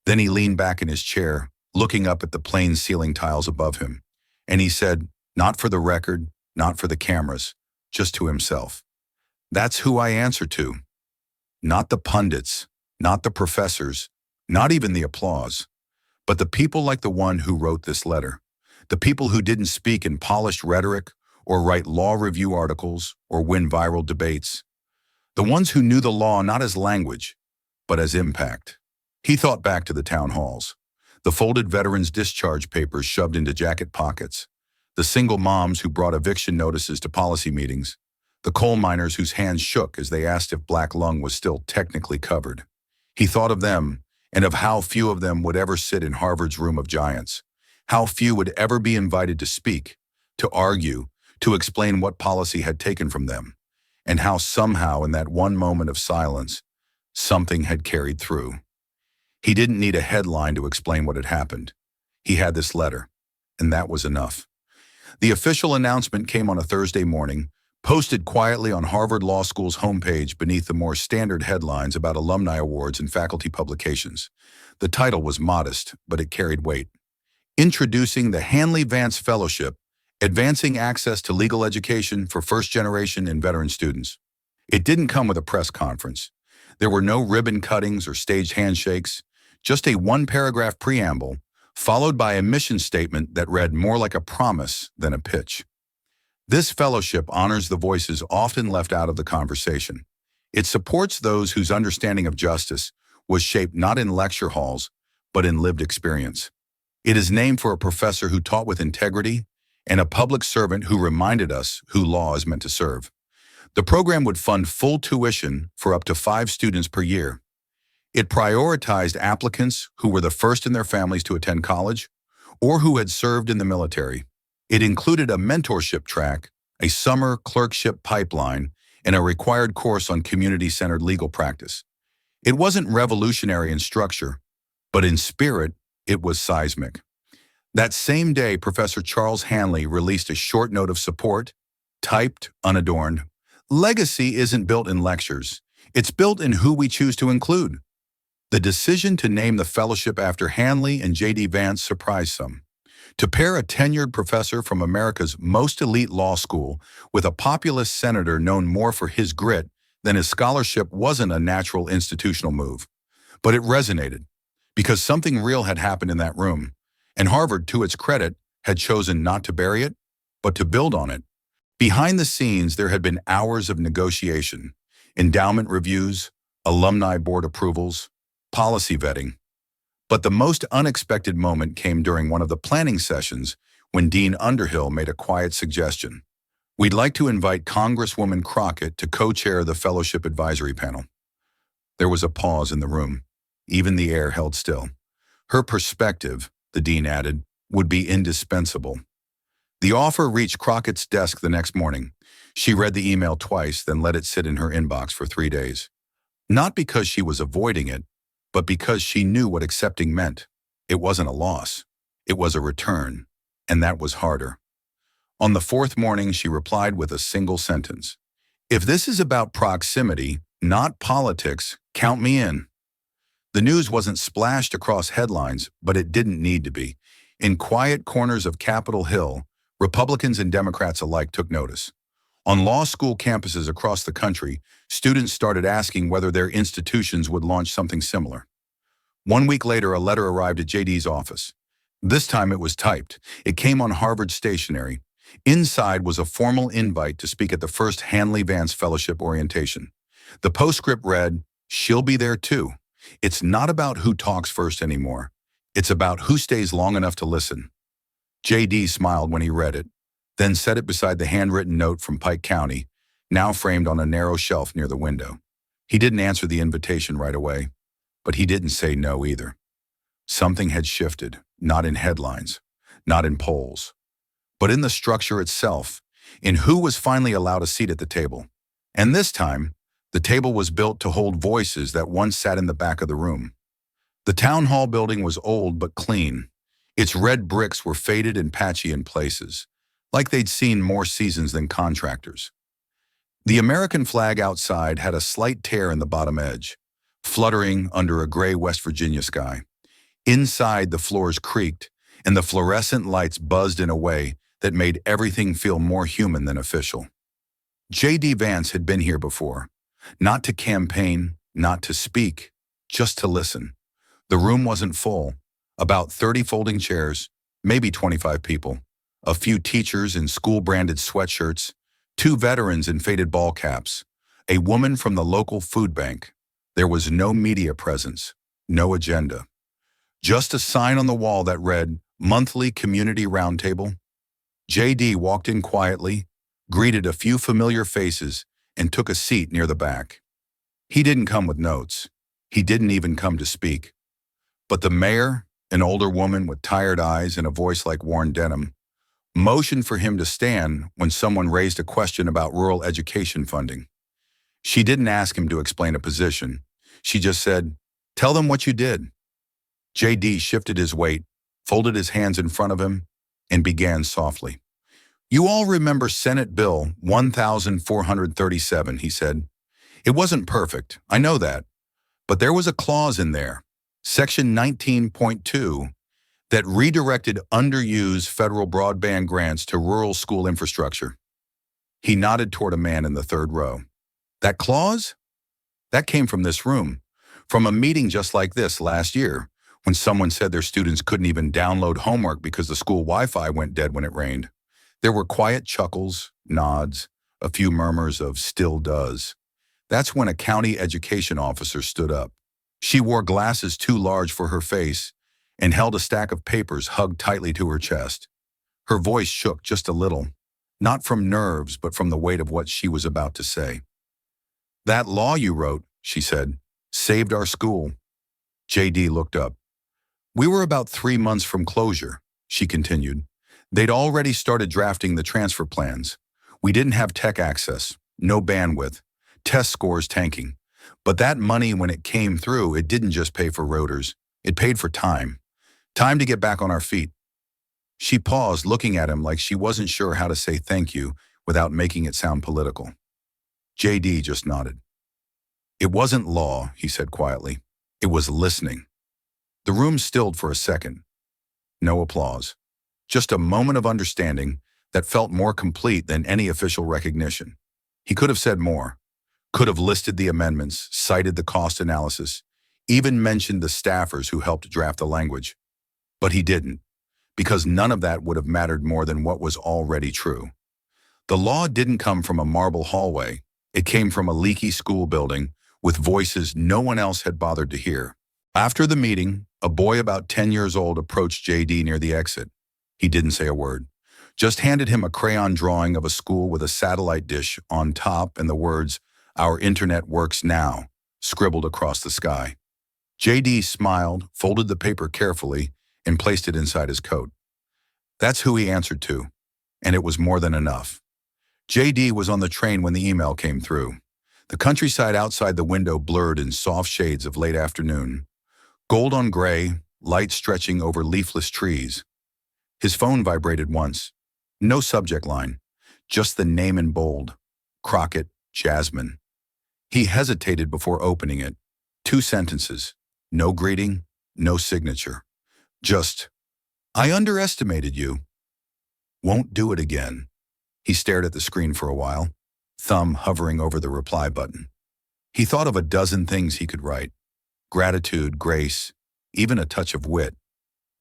Then he leaned back in his chair, looking up at the plain ceiling tiles above him. And he said, "Not for the record, not for the cameras, just to himself. That's who I answer to. Not the pundits, not the professors, not even the applause, but the people like the one who wrote this letter. The people who didn't speak in polished rhetoric or write law review articles or win viral debates. The ones who knew the law not as language, but as impact." He thought back to the town halls, the folded veterans' discharge papers shoved into jacket pockets, the single moms who brought eviction notices to policy meetings, the coal miners whose hands shook as they asked if Black Lung was still technically covered. He thought of them and of how few of them would ever sit in Harvard's room of giants, how few would ever be invited to speak, to argue, to explain what policy had taken from them, and how somehow in that one moment of silence, something had carried through. He didn't need a headline to explain what had happened. He had this letter, and that was enough. The official announcement came on a Thursday morning, posted quietly on Harvard Law School's homepage beneath the more standard headlines about alumni awards and faculty publications. The title was modest, but it carried weight. Introducing the Hanley-Vance Fellowship, advancing access to legal education for first-generation and veteran students. It didn't come with a press conference. There were no ribbon cuttings or staged handshakes, just a one-paragraph preamble, followed by a mission statement that read more like a promise than a pitch. This fellowship honors the voices often left out of the conversation. It supports those whose understanding of justice was shaped not in lecture halls, but in lived experience. It is named for a professor who taught with integrity and a public servant who reminded us who law is meant to serve. The program would fund full tuition for up to 5 students per year. It prioritized applicants who were the first in their families to attend college or who had served in the military. It included a mentorship track, a summer clerkship pipeline, and a required course on community-centered legal practice. It wasn't revolutionary in structure, but in spirit, it was seismic. That same day, Professor Charles Hanley released a short note of support, typed, unadorned. Legacy isn't built in lectures. It's built in who we choose to include. The decision to name the fellowship after Hanley and J.D. Vance surprised some. To pair a tenured professor from America's most elite law school with a populist senator known more for his grit than his scholarship wasn't a natural institutional move. But it resonated, because something real had happened in that room, and Harvard, to its credit, had chosen not to bury it, but to build on it. Behind the scenes, there had been hours of negotiation, endowment reviews, alumni board approvals, policy vetting. But the most unexpected moment came during one of the planning sessions when Dean Underhill made a quiet suggestion. "We'd like to invite Congresswoman Crockett to co-chair the fellowship advisory panel." There was a pause in the room. Even the air held still. Her perspective, the dean added, would be indispensable. The offer reached Crockett's desk the next morning. She read the email twice, then let it sit in her inbox for 3 days. Not because she was avoiding it, but because she knew what accepting meant. It wasn't a loss. It was a return, and that was harder. On the 4th morning, she replied with a single sentence. "If this is about proximity, not politics, count me in." The news wasn't splashed across headlines, but it didn't need to be. In quiet corners of Capitol Hill, Republicans and Democrats alike took notice. On law school campuses across the country, students started asking whether their institutions would launch something similar. 1 week later, a letter arrived at JD's office. This time it was typed. It came on Harvard stationery. Inside was a formal invite to speak at the first Hanley-Vance Fellowship orientation. The postscript read, "She'll be there too. It's not about who talks first anymore. It's about who stays long enough to listen." JD smiled when he read it, then set it beside the handwritten note from Pike County, now framed on a narrow shelf near the window. He didn't answer the invitation right away, but he didn't say no either. Something had shifted, not in headlines, not in polls, but in the structure itself, in who was finally allowed a seat at the table. And this time, the table was built to hold voices that once sat in the back of the room. The town hall building was old but clean. Its red bricks were faded and patchy in places, like they'd seen more seasons than contractors. The American flag outside had a slight tear in the bottom edge, fluttering under a gray West Virginia sky. Inside, the floors creaked, and the fluorescent lights buzzed in a way that made everything feel more human than official. J.D. Vance had been here before, not to campaign, not to speak, just to listen. The room wasn't full, about 30 folding chairs, maybe 25 people, a few teachers in school-branded sweatshirts, 2 veterans in faded ball caps, a woman from the local food bank. There was no media presence, no agenda. Just a sign on the wall that read, Monthly Community Roundtable. J.D. walked in quietly, greeted a few familiar faces, and took a seat near the back. He didn't come with notes. He didn't even come to speak. But the mayor, an older woman with tired eyes and a voice like worn denim, motioned for him to stand when someone raised a question about rural education funding. She didn't ask him to explain a position. She just said, "Tell them what you did." J.D. shifted his weight, folded his hands in front of him, and began softly. "You all remember Senate Bill 1437, he said. "It wasn't perfect, I know that, but there was a clause in there, Section 19.2, that redirected underused federal broadband grants to rural school infrastructure." He nodded toward a man in the third row. "That clause? That came from this room, from a meeting just like this last year, when someone said their students couldn't even download homework because the school Wi-Fi went dead when it rained." There were quiet chuckles, nods, a few murmurs of "still does." That's when a county education officer stood up. She wore glasses too large for her face and held a stack of papers hugged tightly to her chest. Her voice shook just a little, not from nerves but from the weight of what she was about to say. "That law you wrote," she said, "saved our school." J.D. looked up. "We were about 3 months from closure," she continued. "They'd already started drafting the transfer plans. We didn't have tech access, no bandwidth, test scores tanking. But that money, when it came through, it didn't just pay for rotors. It paid for time. Time to get back on our feet." She paused, looking at him like she wasn't sure how to say thank you without making it sound political. J.D. just nodded. "It wasn't law," he said quietly. "It was listening." The room stilled for a second. No applause. Just a moment of understanding that felt more complete than any official recognition. He could have said more, could have listed the amendments, cited the cost analysis, even mentioned the staffers who helped draft the language. But he didn't, because none of that would have mattered more than what was already true. The law didn't come from a marble hallway. It came from a leaky school building with voices no one else had bothered to hear. After the meeting, a boy about 10 years old approached J.D. near the exit. He didn't say a word, just handed him a crayon drawing of a school with a satellite dish on top and the words, "Our internet works now," scribbled across the sky. J.D. smiled, folded the paper carefully, and placed it inside his coat. That's who he answered to, and it was more than enough. J.D. was on the train when the email came through. The countryside outside the window blurred in soft shades of late afternoon. Gold on gray, light stretching over leafless trees. His phone vibrated once. No subject line, just the name in bold. Crockett, Jasmine. He hesitated before opening it. 2 sentences. No greeting, no signature. Just, "I underestimated you. Won't do it again." He stared at the screen for a while, thumb hovering over the reply button. He thought of a dozen things he could write. Gratitude, grace, even a touch of wit.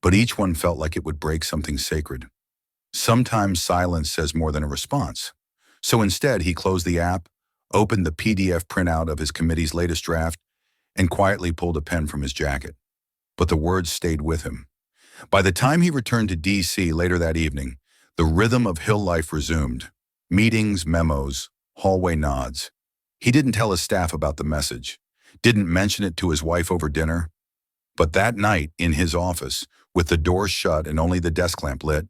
But each one felt like it would break something sacred. Sometimes silence says more than a response. So instead, he closed the app, opened the PDF printout of his committee's latest draft, and quietly pulled a pen from his jacket. But the words stayed with him. By the time he returned to D.C. later that evening, the rhythm of Hill life resumed. Meetings, memos, hallway nods. He didn't tell his staff about the message, didn't mention it to his wife over dinner. But that night, in his office, with the doors shut and only the desk lamp lit,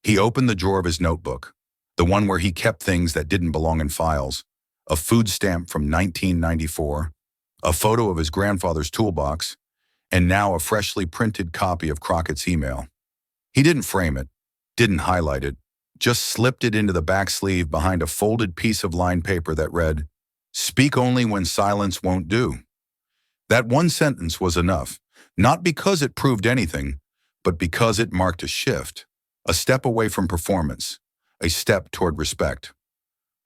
he opened the drawer of his notebook, the one where he kept things that didn't belong in files, a food stamp from 1994, a photo of his grandfather's toolbox, and now a freshly printed copy of Crockett's email. He didn't frame it, didn't highlight it, just slipped it into the back sleeve behind a folded piece of lined paper that read, "Speak only when silence won't do." That one sentence was enough, Not because it proved anything, but because it marked a shift, a step away from performance, a step toward respect.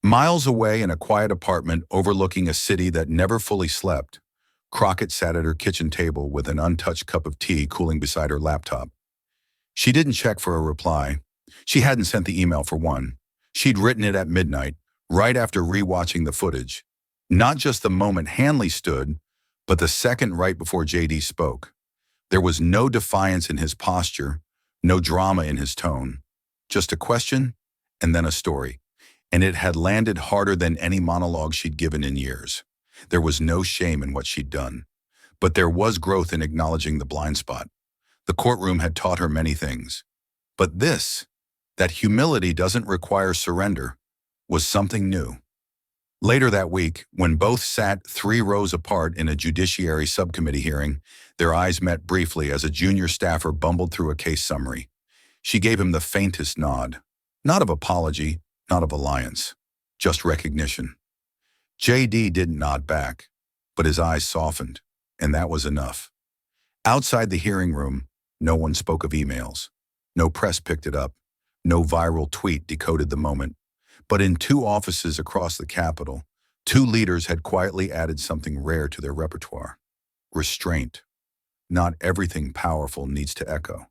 Miles away in a quiet apartment overlooking a city that never fully slept, Crockett sat at her kitchen table with an untouched cup of tea cooling beside her laptop. She didn't check for a reply. She hadn't sent the email for one. She'd written it at midnight, right after rewatching the footage. Not just the moment Hanley stood, but the second right before JD spoke. There was no defiance in his posture, no drama in his tone. Just a question, and then a story. And it had landed harder than any monologue she'd given in years. There was no shame in what she'd done. But there was growth in acknowledging the blind spot. The courtroom had taught her many things. But this, that humility doesn't require surrender, was something new. Later that week, when both sat 3 rows apart in a judiciary subcommittee hearing, their eyes met briefly as a junior staffer bumbled through a case summary. She gave him the faintest nod. Not of apology, not of alliance, just recognition. JD didn't nod back, but his eyes softened, and that was enough. Outside the hearing room, no one spoke of emails. No press picked it up. No viral tweet decoded the moment. But in 2 offices across the Capitol, 2 leaders had quietly added something rare to their repertoire: restraint. Not everything powerful needs to echo.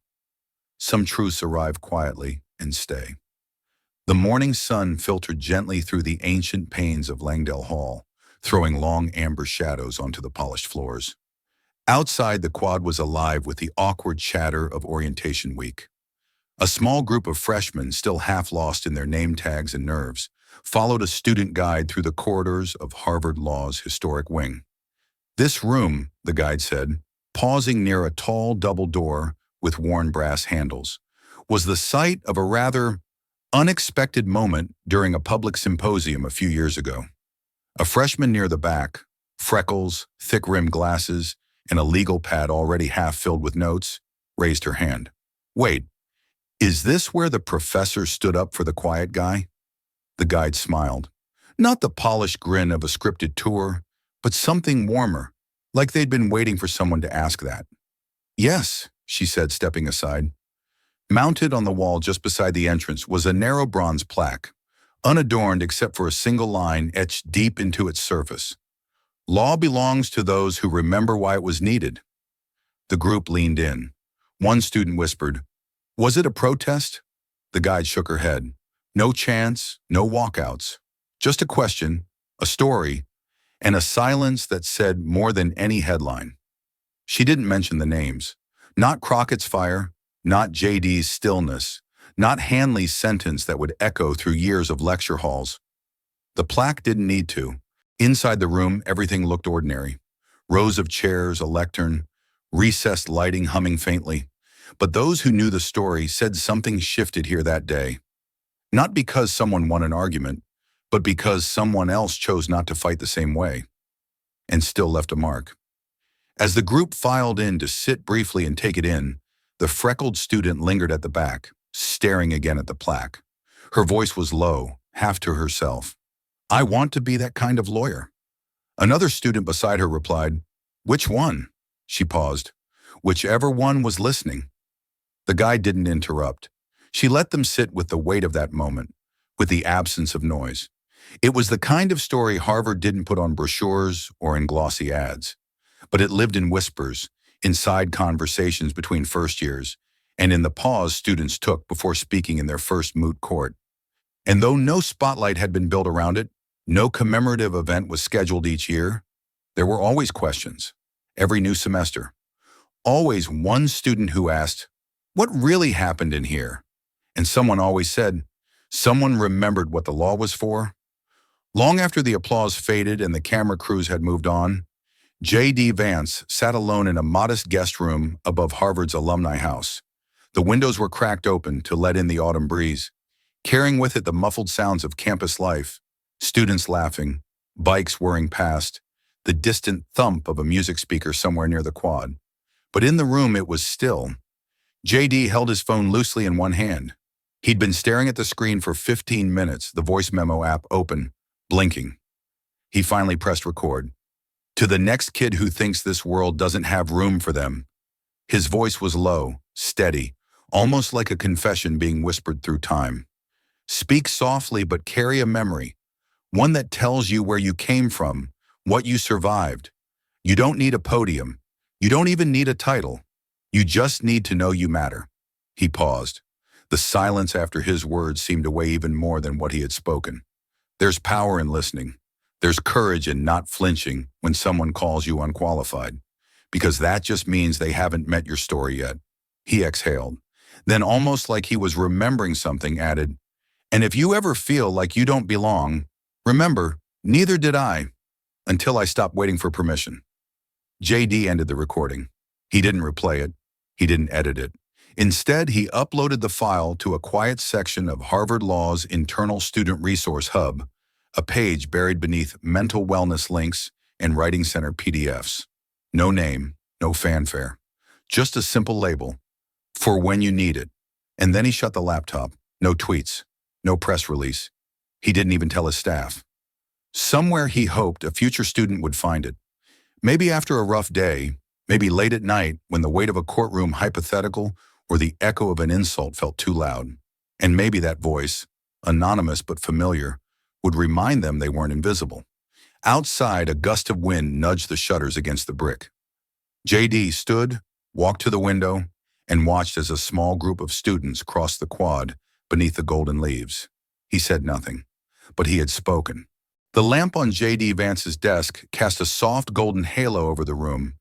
Some truths arrive quietly and stay. The morning sun filtered gently through the ancient panes of Langdale Hall, throwing long amber shadows onto the polished floors. Outside, the quad was alive with the awkward chatter of orientation week. A small group of freshmen, still half lost in their name tags and nerves, followed a student guide through the corridors of Harvard Law's historic wing. This room, the guide said, pausing near a tall double door with worn brass handles, was the site of a rather unexpected moment during a public symposium a few years ago. A freshman near the back, freckles, thick-rimmed glasses, and a legal pad already half filled with notes, raised her hand. "Wait, is this where the professor stood up for the quiet guy?" The guide smiled. Not the polished grin of a scripted tour, but something warmer, like they'd been waiting for someone to ask that. "Yes," she said, stepping aside. Mounted on the wall just beside the entrance was a narrow bronze plaque, unadorned except for a single line etched deep into its surface. "Law belongs to those who remember why it was needed." The group leaned in. One student whispered, "Was it a protest?" The guide shook her head. No chants, no walkouts. Just a question, a story, and a silence that said more than any headline. She didn't mention the names. Not Crockett's fire, not JD's stillness, not Hanley's sentence that would echo through years of lecture halls. The plaque didn't need to. Inside the room, everything looked ordinary. Rows of chairs, a lectern, recessed lighting humming faintly. But those who knew the story said something shifted here that day. Not because someone won an argument, but because someone else chose not to fight the same way, and still left a mark. As the group filed in to sit briefly and take it in, the freckled student lingered at the back, staring again at the plaque. Her voice was low, half to herself. "I want to be that kind of lawyer." Another student beside her replied, "Which one?" She paused. "Whichever one was listening." The guide didn't interrupt. She let them sit with the weight of that moment, with the absence of noise. It was the kind of story Harvard didn't put on brochures or in glossy ads, but it lived in whispers, inside conversations between first years, and in the pause students took before speaking in their first moot court. And though no spotlight had been built around it, no commemorative event was scheduled each year, there were always questions, every new semester. Always one student who asked, "What really happened in here?" And someone always said, someone remembered what the law was for. Long after the applause faded and the camera crews had moved on, J.D. Vance sat alone in a modest guest room above Harvard's alumni house. The windows were cracked open to let in the autumn breeze, carrying with it the muffled sounds of campus life, students laughing, bikes whirring past, the distant thump of a music speaker somewhere near the quad. But in the room it was still. J.D. held his phone loosely in one hand. He'd been staring at the screen for 15 minutes, the voice memo app open, blinking. He finally pressed record. "To the next kid who thinks this world doesn't have room for them, His voice was low, steady, almost like a confession being whispered through time. Speak softly but carry a memory, one that tells you where you came from, what you survived. You don't need a podium. You don't even need a title. You just need to know you matter. He paused. The silence after his words seemed to weigh even more than what he had spoken. There's power in listening. There's courage in not flinching when someone calls you unqualified, because that just means they haven't met your story yet. He exhaled. Then, almost like he was remembering something, added, "And if you ever feel like you don't belong, remember, neither did I, until I stopped waiting for permission." JD ended the recording. He didn't replay it. He didn't edit it. Instead, he uploaded the file to a quiet section of Harvard Law's internal student resource hub, a page buried beneath mental wellness links and writing center PDFs. No name, no fanfare. Just a simple label, for when you need it. And then he shut the laptop. No tweets, no press release. He didn't even tell his staff. Somewhere he hoped a future student would find it. Maybe after a rough day, maybe late at night when the weight of a courtroom hypothetical or the echo of an insult felt too loud. And maybe that voice, anonymous but familiar, would remind them they weren't invisible. Outside, a gust of wind nudged the shutters against the brick. JD stood, walked to the window, and watched as a small group of students crossed the quad beneath the golden leaves. He said nothing, but he had spoken. The lamp on JD Vance's desk cast a soft golden halo over the room,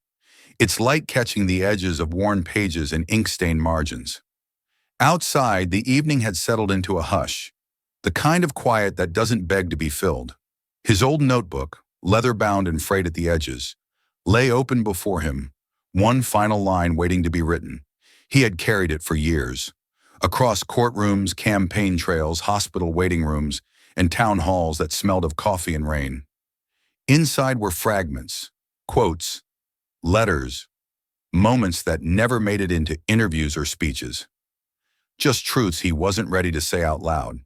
its light catching the edges of worn pages and ink-stained margins. Outside, the evening had settled into a hush, the kind of quiet that doesn't beg to be filled. His old notebook, leather-bound and frayed at the edges, lay open before him, one final line waiting to be written. He had carried it for years, across courtrooms, campaign trails, hospital waiting rooms, and town halls that smelled of coffee and rain. Inside were fragments, quotes, letters, moments that never made it into interviews or speeches. Just truths he wasn't ready to say out loud.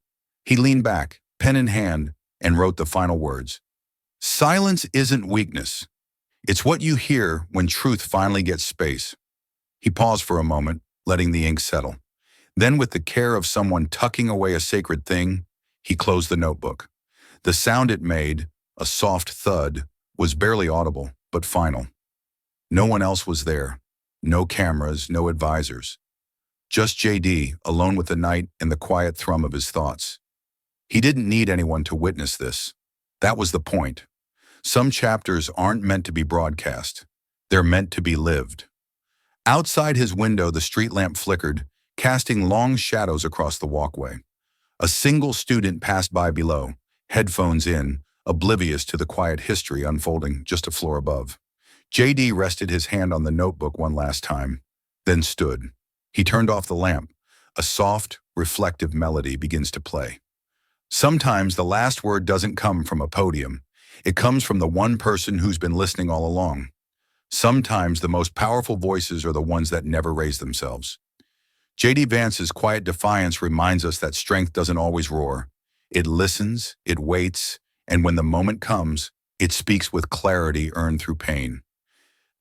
He leaned back, pen in hand, and wrote the final words. Silence isn't weakness. It's what you hear when truth finally gets space. He paused for a moment, letting the ink settle. Then, with the care of someone tucking away a sacred thing, he closed the notebook. The sound it made, a soft thud, was barely audible, but final. No one else was there. No cameras, no advisors. Just JD, alone with the night and the quiet thrum of his thoughts. He didn't need anyone to witness this. That was the point. Some chapters aren't meant to be broadcast. They're meant to be lived. Outside his window, the street lamp flickered, casting long shadows across the walkway. A single student passed by below, headphones in, oblivious to the quiet history unfolding just a floor above. JD rested his hand on the notebook one last time, then stood. He turned off the lamp. A soft, reflective melody begins to play. Sometimes the last word doesn't come from a podium. It comes from the one person who's been listening all along. Sometimes the most powerful voices are the ones that never raise themselves. JD Vance's quiet defiance reminds us that strength doesn't always roar. It listens, it waits, and when the moment comes, it speaks with clarity earned through pain.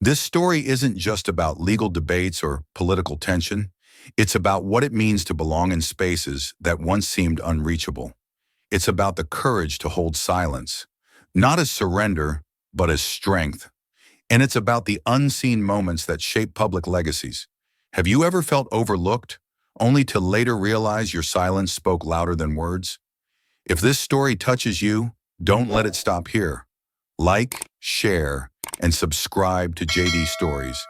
This story isn't just about legal debates or political tension. It's about what it means to belong in spaces that once seemed unreachable. It's about the courage to hold silence, not as surrender, but as strength. And it's about the unseen moments that shape public legacies. Have you ever felt overlooked, only to later realize your silence spoke louder than words? If this story touches you, don't let it stop here. Like, share, and subscribe to JD Stories,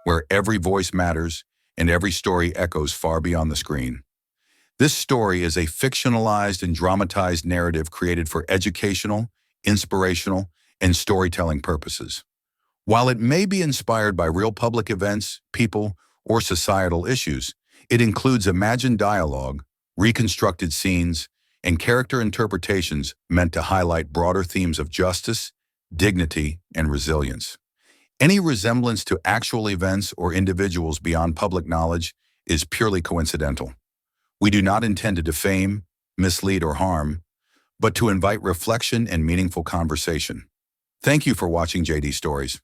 where every voice matters and every story echoes far beyond the screen. This story is a fictionalized and dramatized narrative created for educational, inspirational, and storytelling purposes. While it may be inspired by real public events, people, or societal issues, it includes imagined dialogue, reconstructed scenes, and character interpretations meant to highlight broader themes of justice, dignity, and resilience. Any resemblance to actual events or individuals beyond public knowledge is purely coincidental. We do not intend to defame, mislead, or harm, but to invite reflection and meaningful conversation. Thank you for watching JD Stories.